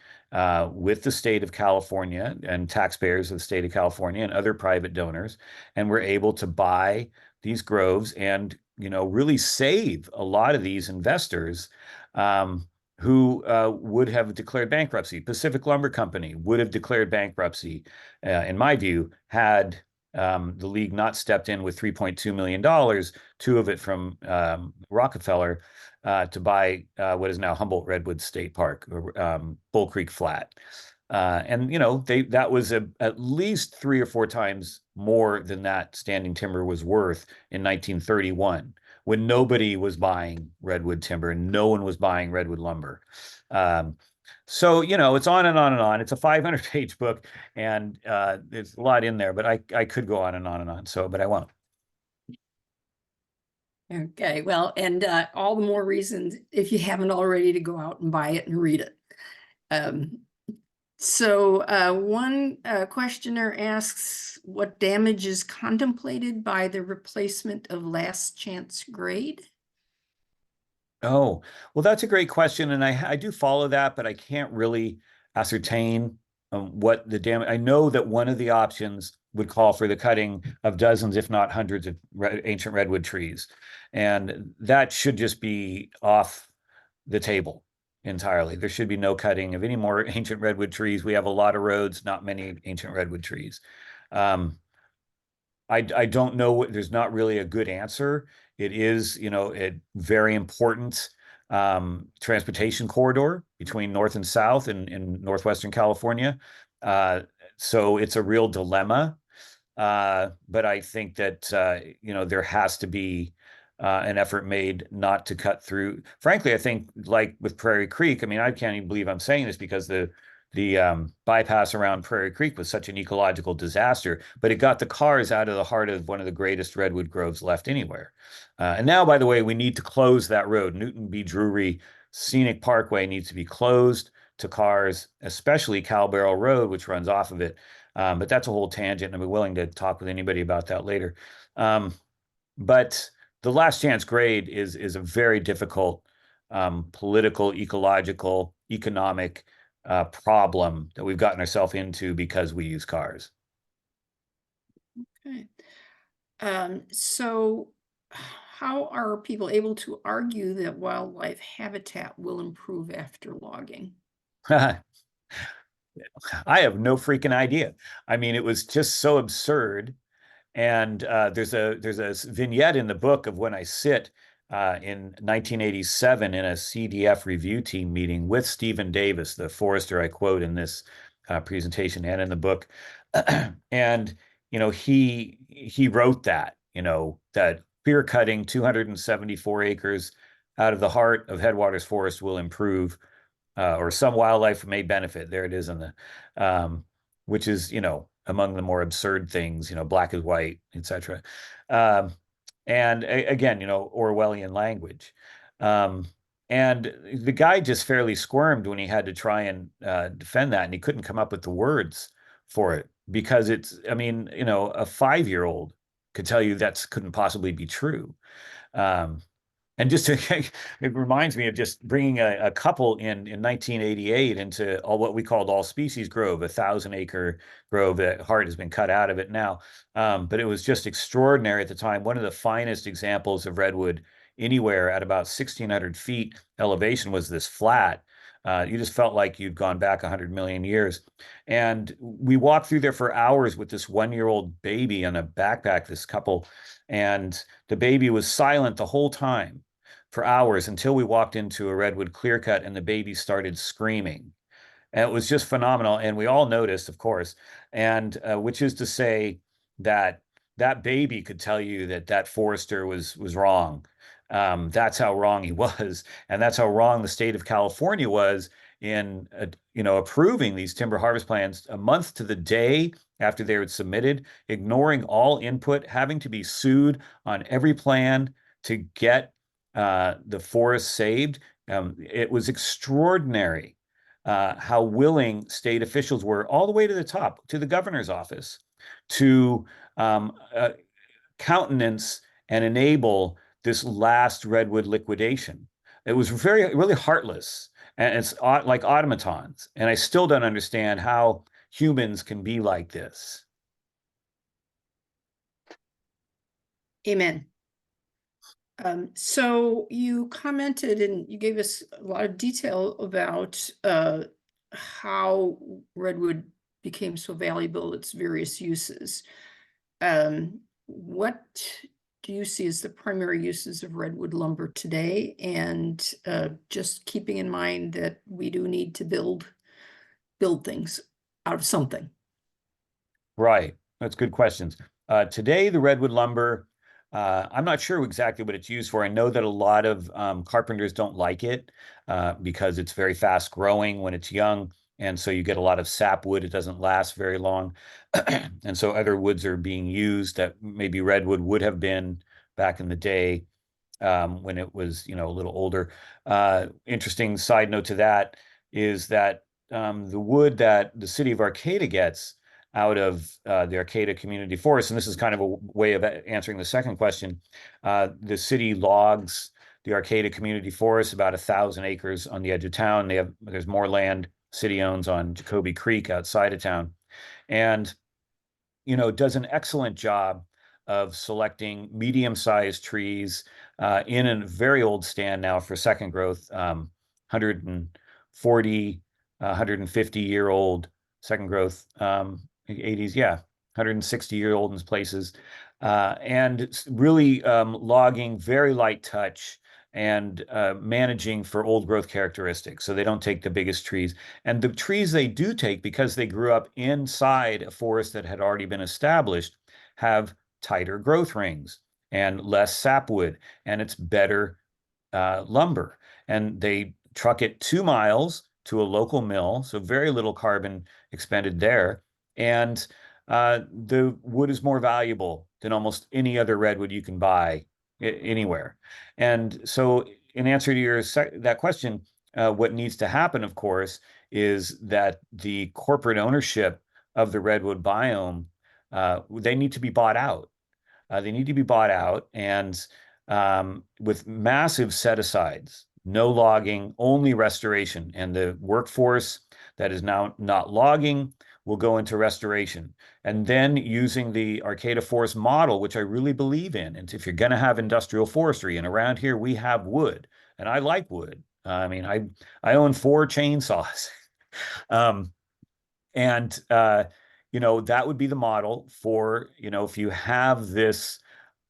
with the state of California and taxpayers of the state of California and other private donors, and were able to buy these groves and really save a lot of these investors. Who would have declared bankruptcy. Pacific Lumber Company would have declared bankruptcy, in my view, had the league not stepped in with $3.2 million, two of it from Rockefeller, to buy what is now Humboldt Redwood State Park, or Bull Creek Flat. And that was at least 3 or 4 times more than that standing timber was worth in 1931, when nobody was buying redwood timber and no one was buying redwood lumber. So it's on and on and on. It's a 500-page book, and there's a lot in there, but I could go on and on and on. So, but I won't. Okay, well, and all the more reasons, if you haven't already, to go out and buy it and read it. So one questioner asks what damage is contemplated by the replacement of last chance grade? Oh, well, that's a great question, and I do follow that, but I can't really ascertain what the damage. I know that one of the options would call for the cutting of dozens, if not hundreds, of ancient redwood trees, and that should just be off the table entirely. There should be no cutting of any more ancient redwood trees. We have a lot of roads, not many ancient redwood trees. Um, I don't know. There's not really a good answer. It is, a very important transportation corridor between North and South in Northwestern California. Uh, so it's a real dilemma. But I think that, there has to be an effort made not to cut through. Frankly, I think like with Prairie Creek, I mean, I can't even believe I'm saying this because the bypass around Prairie Creek was such an ecological disaster, but it got the cars out of the heart of one of the greatest redwood groves left anywhere. And now, by the way, we need to close that road. Newton B. Drury Scenic Parkway needs to be closed to cars, especially Cowbarrel Road, which runs off of it. But that's a whole tangent, and I'll be willing to talk with anybody about that later. Um, but the last chance grade is a very difficult political, ecological, economic problem that we've gotten ourselves into because we use cars. Okay. So how are people able to argue that wildlife habitat will improve after logging? I have no freaking idea. I mean, it was just so absurd. And there's a vignette in the book of when I sit in 1987 in a CDF review team meeting with Stephen Davis, the forester I quote in this presentation and in the book. And he wrote that, that clear cutting 274 acres out of the heart of Headwaters Forest will improve, or some wildlife may benefit. There it is in the, which is, among the more absurd things, black is white, etc. Um, and again, Orwellian language. Um, and the guy just fairly squirmed when he had to try and defend that, and he couldn't come up with the words for it because I mean, a 5-year-old could tell you that couldn't possibly be true. Um, and just to, it reminds me of just bringing a couple in 1988 into all what we called all species grove, a 1,000-acre grove. That heart has been cut out of it now. But it was just extraordinary at the time. One of the finest examples of redwood anywhere at about 1,600 feet elevation was this flat. You just felt like you'd gone back 100 million years. And we walked through there for hours with this 1-year-old baby on a backpack, this couple, and the baby was silent the whole time for hours until we walked into a redwood clear cut and the baby started screaming. And it was just phenomenal. And we all noticed, of course, and which is to say that that baby could tell you that that forester was wrong. That's how wrong he was, and that's how wrong the state of California was in approving these timber harvest plans a month to the day after they were submitted, ignoring all input, having to be sued on every plan to get the forest saved. It was extraordinary how willing state officials were, all the way to the top, to the governor's office, to countenance and enable this last redwood liquidation. It was really heartless, and it's like automatons. And I still don't understand how humans can be like this. Amen. So you commented and you gave us a lot of detail about how redwood became so valuable, its various uses. What do you see as the primary uses of redwood lumber today? And just keeping in mind that we do need to build things out of something. Right. That's good questions. Today, the redwood lumber, I'm not sure exactly what it's used for. I know that a lot of carpenters don't like it because it's very fast growing when it's young. And so you get a lot of sapwood. It doesn't last very long. And so other woods are being used that maybe redwood would have been back in the day when it was, a little older. Interesting side note to that is that the wood that the city of Arcata gets out of the Arcata Community Forest, and this is kind of a way of answering the second question, the city logs the Arcata Community Forest, about 1,000 acres on the edge of town. There's more land city owns on Jacoby Creek outside of town, and does an excellent job of selecting medium-sized trees in a very old stand now for second growth, 140, 150-year-old second growth, 80s, yeah, 160-year-old in places, and really logging very light touch and managing for old growth characteristics. So they don't take the biggest trees. And the trees they do take, because they grew up inside a forest that had already been established, have tighter growth rings and less sapwood, and it's better lumber. And they truck it 2 miles to a local mill, so very little carbon expended there. And the wood is more valuable than almost any other redwood you can buy anywhere. And so, in answer to that question, what needs to happen, of course, is that the corporate ownership of the redwood biome, they need to be bought out. They need to be bought out, and with massive set asides, no logging, only restoration. And the workforce that is now not logging will go into restoration. And then using the Arcata Forest model, which I really believe in. And if you're going to have industrial forestry, and around here we have wood, and I like wood. I mean, I own 4 chainsaws. um, and that would be the model for, if you have this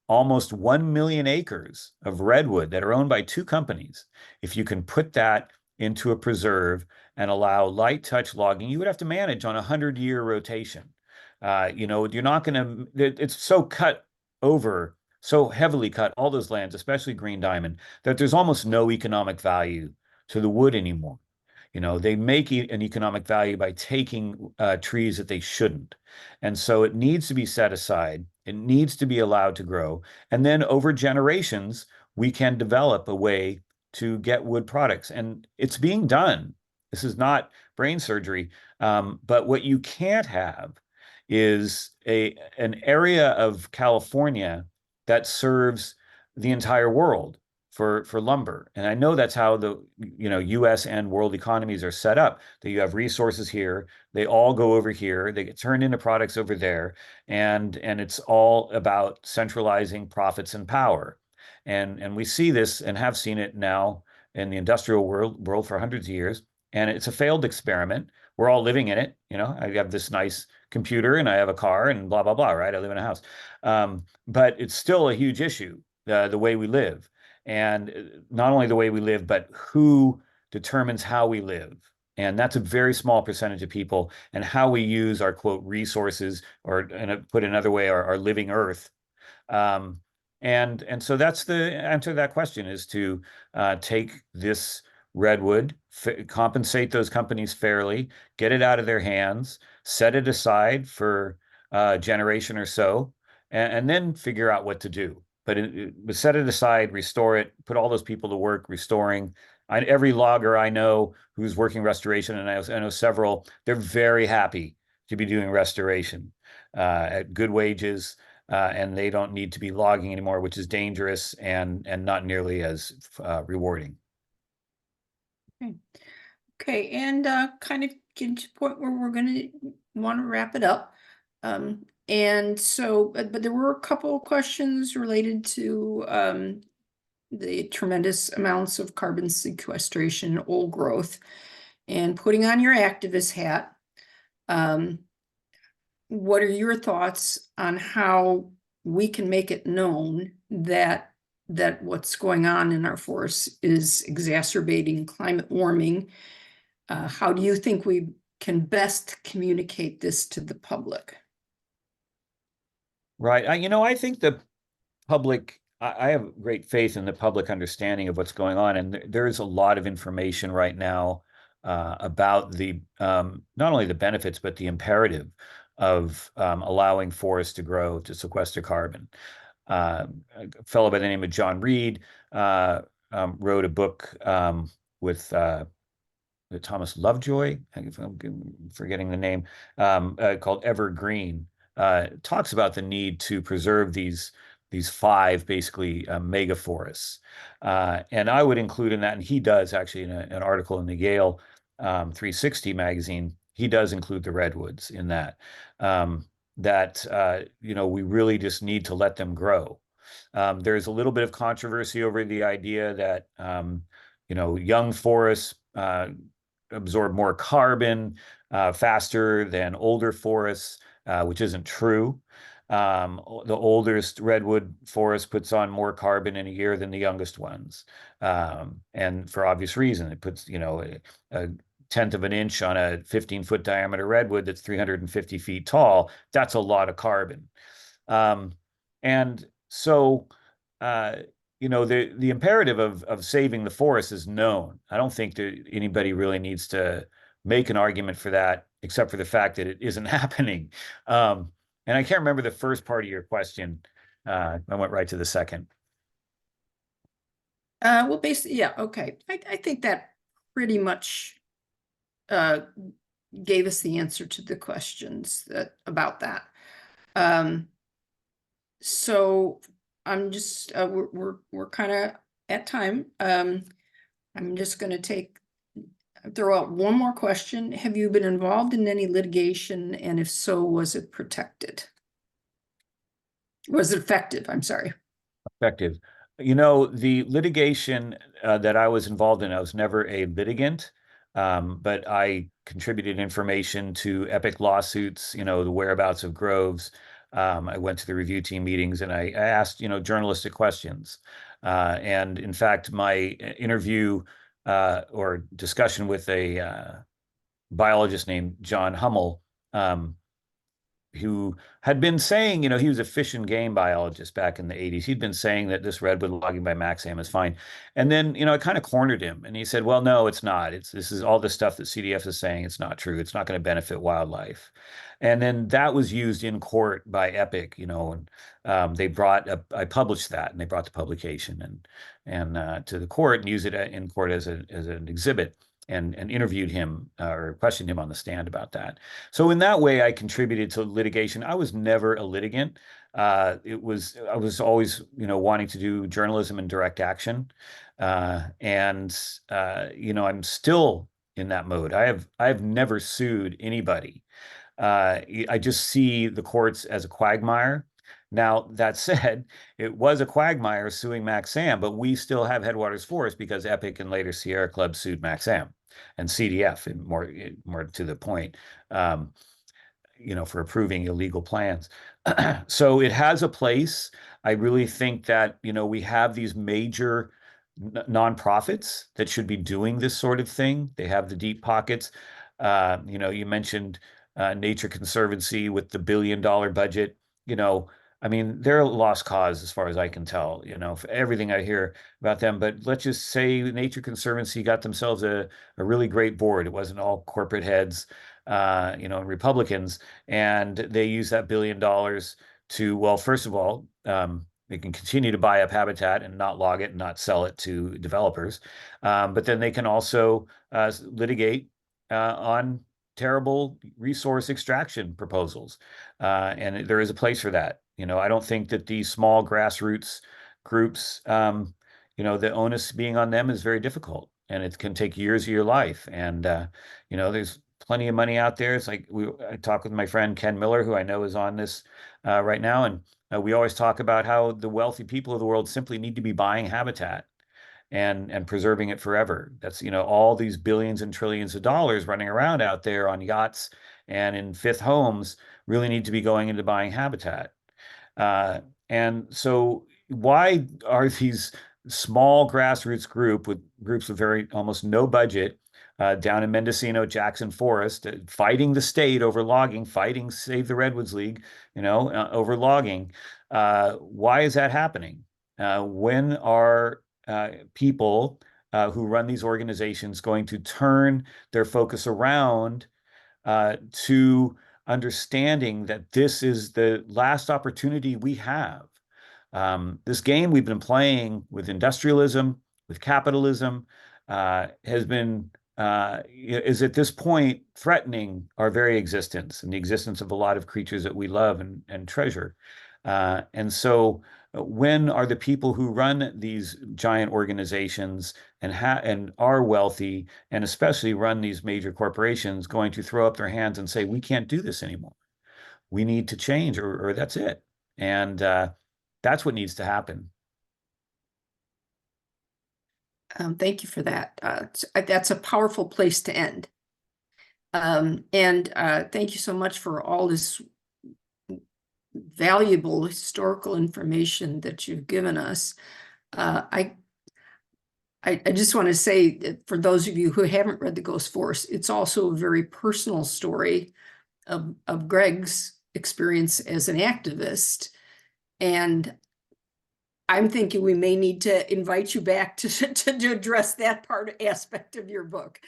almost 1 million acres of redwood that are owned by 2 companies. If you can put that into a preserve and allow light touch logging, you would have to manage on a 100-year rotation. You're not going to, it's so cut over, so heavily cut, all those lands, especially green diamond, that there's almost no economic value to the wood anymore. They make an economic value by taking trees that they shouldn't. And so it needs to be set aside. It needs to be allowed to grow. And then over generations, we can develop a way to get wood products. And it's being done. This is not brain surgery. But what you can't have is an area of California that serves the entire world for lumber. And I know that's how the US and world economies are set up, that you have resources here, they all go over here, they get turned into products over there, and it's all about centralizing profits and power. And we see this and have seen it now in the industrial world for hundreds of years. And it's a failed experiment. We're all living in it. I have this nice computer and I have a car and blah, blah, blah, right? I live in a house. But it's still a huge issue, the way we live. And not only the way we live, but who determines how we live. And that's a very small percentage of people, and how we use our quote resources, or put another way, our living earth. Um, and so that's the answer to that question, is to take this redwood, compensate those companies fairly, get it out of their hands, set it aside for a generation or so, and then figure out what to do. But set it aside, restore it, put all those people to work restoring. Every logger I know who's working restoration, and I know several, they're very happy to be doing restoration at good wages, and they don't need to be logging anymore, which is dangerous and not nearly as rewarding. Okay. Okay, and kind of getting to the point where we're going to want to wrap it up. And so, but there were a couple of questions related to the tremendous amounts of carbon sequestration, old growth, and putting on your activist hat. What are your thoughts on how we can make it known that what's going on in our forests is exacerbating climate warming? How do you think we can best communicate this to the public? Right. I think the public, I have great faith in the public understanding of what's going on. And there's a lot of information right now about the not only the benefits, but the imperative of allowing forests to grow to sequester carbon. A fellow by the name of John Reed wrote a book with Thomas Lovejoy, if I'm forgetting the name, called Evergreen, talks about the need to preserve these five basically mega forests. And I would include in that, and he does actually in an article in the Yale 360 magazine, he does include the redwoods in that. That we really just need to let them grow. There's a little bit of controversy over the idea that young forests absorb more carbon faster than older forests, which isn't true. The oldest redwood forest puts on more carbon in a year than the youngest ones. And for obvious reason, it puts, a tenth of an inch on a 15-foot diameter redwood that's 350 feet tall. That's a lot of carbon. And so, uh, the imperative of saving the forest is known. I don't think that anybody really needs to make an argument for that, except for the fact that it isn't happening. And I can't remember the first part of your question. I went right to the second. Well, basically, yeah, okay. I think that pretty much gave us the answer to the questions about that. So I'm just we're kind of at time. I'm just going to throw out one more question. Have you been involved in any litigation, and if so, was it protected? Was it effective? I'm sorry. Effective. The litigation that I was involved in, I was never a litigant, but I contributed information to epic lawsuits, the whereabouts of groves. I went to the review team meetings and I asked, journalistic questions. And in fact, my interview or discussion with a biologist named John Hummel, who had been saying, he was a fish and game biologist back in the 80s. He'd been saying that this redwood logging by Maxam is fine. And then, I kind of cornered him and he said, well, no, it's not. This is all the stuff that CDF is saying. It's not true. It's not going to benefit wildlife. And then that was used in court by Epic, and I published that and they brought the publication and to the court and used it in court as an exhibit and interviewed him or questioned him on the stand about that. So in that way, I contributed to litigation. I was never a litigant. I was always, wanting to do journalism and direct action. I'm still in that mode. I have never sued anybody. I just see the courts as a quagmire. Now, that said, it was a quagmire suing Maxam, but we still have Headwaters Forest because Epic and later Sierra Club sued Maxam and CDF, and more to the point, for approving illegal plans. So it has a place. I really think that, we have these major nonprofits that should be doing this sort of thing. They have the deep pockets. You mentioned Nature Conservancy with the $1 billion budget. I mean, they're a lost cause as far as I can tell, for everything I hear about them. But let's just say Nature Conservancy got themselves a really great board. It wasn't all corporate heads, and Republicans. And they use that $1 billion to, well, first of all, they can continue to buy up habitat and not log it and not sell it to developers. But then they can also litigate on terrible resource extraction proposals. And there is a place for that. I don't think that these small grassroots groups, the onus being on them is very difficult and it can take years of your life. And, there's plenty of money out there. It's like I talk with my friend Ken Miller, who I know is on this right now. And we always talk about how the wealthy people of the world simply need to be buying habitat and preserving it forever. That's, all these billions and trillions of dollars running around out there on yachts and in fifth homes really need to be going into buying habitat. And so why are these small grassroots groups with very almost no budget down in Mendocino, Jackson Forest, fighting the state over logging, fighting Save the Redwoods League, over logging? Why is that happening? When are people who run these organizations going to turn their focus around to understanding that this is the last opportunity we have? This game we've been playing with industrialism, with capitalism, has been is at this point threatening our very existence and the existence of a lot of creatures that we love and treasure. And so, when are the people who run these giant organizations and are wealthy and especially run these major corporations going to throw up their hands and say, we can't do this anymore? We need to change, or that's it. And that's what needs to happen. Thank you for that. That's a powerful place to end. And thank you so much for all this valuable historical information that you've given us. I just want to say that for those of you who haven't read The Ghost Force, it's also a very personal story of Greg's experience as an activist. And I'm thinking we may need to invite you back to address that aspect of your book.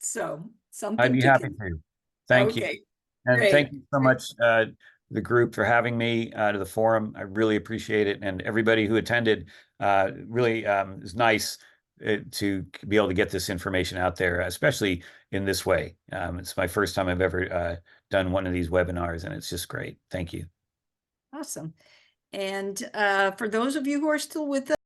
So something I'd be to happy to. Thank you. Okay, And thank great. you so much, the group, for having me to the forum. I really appreciate it. And everybody who attended, really is nice to be able to get this information out there, especially in this way. It's my first time I've ever done one of these webinars, and it's just great. Thank you. Awesome. And for those of you who are still with us,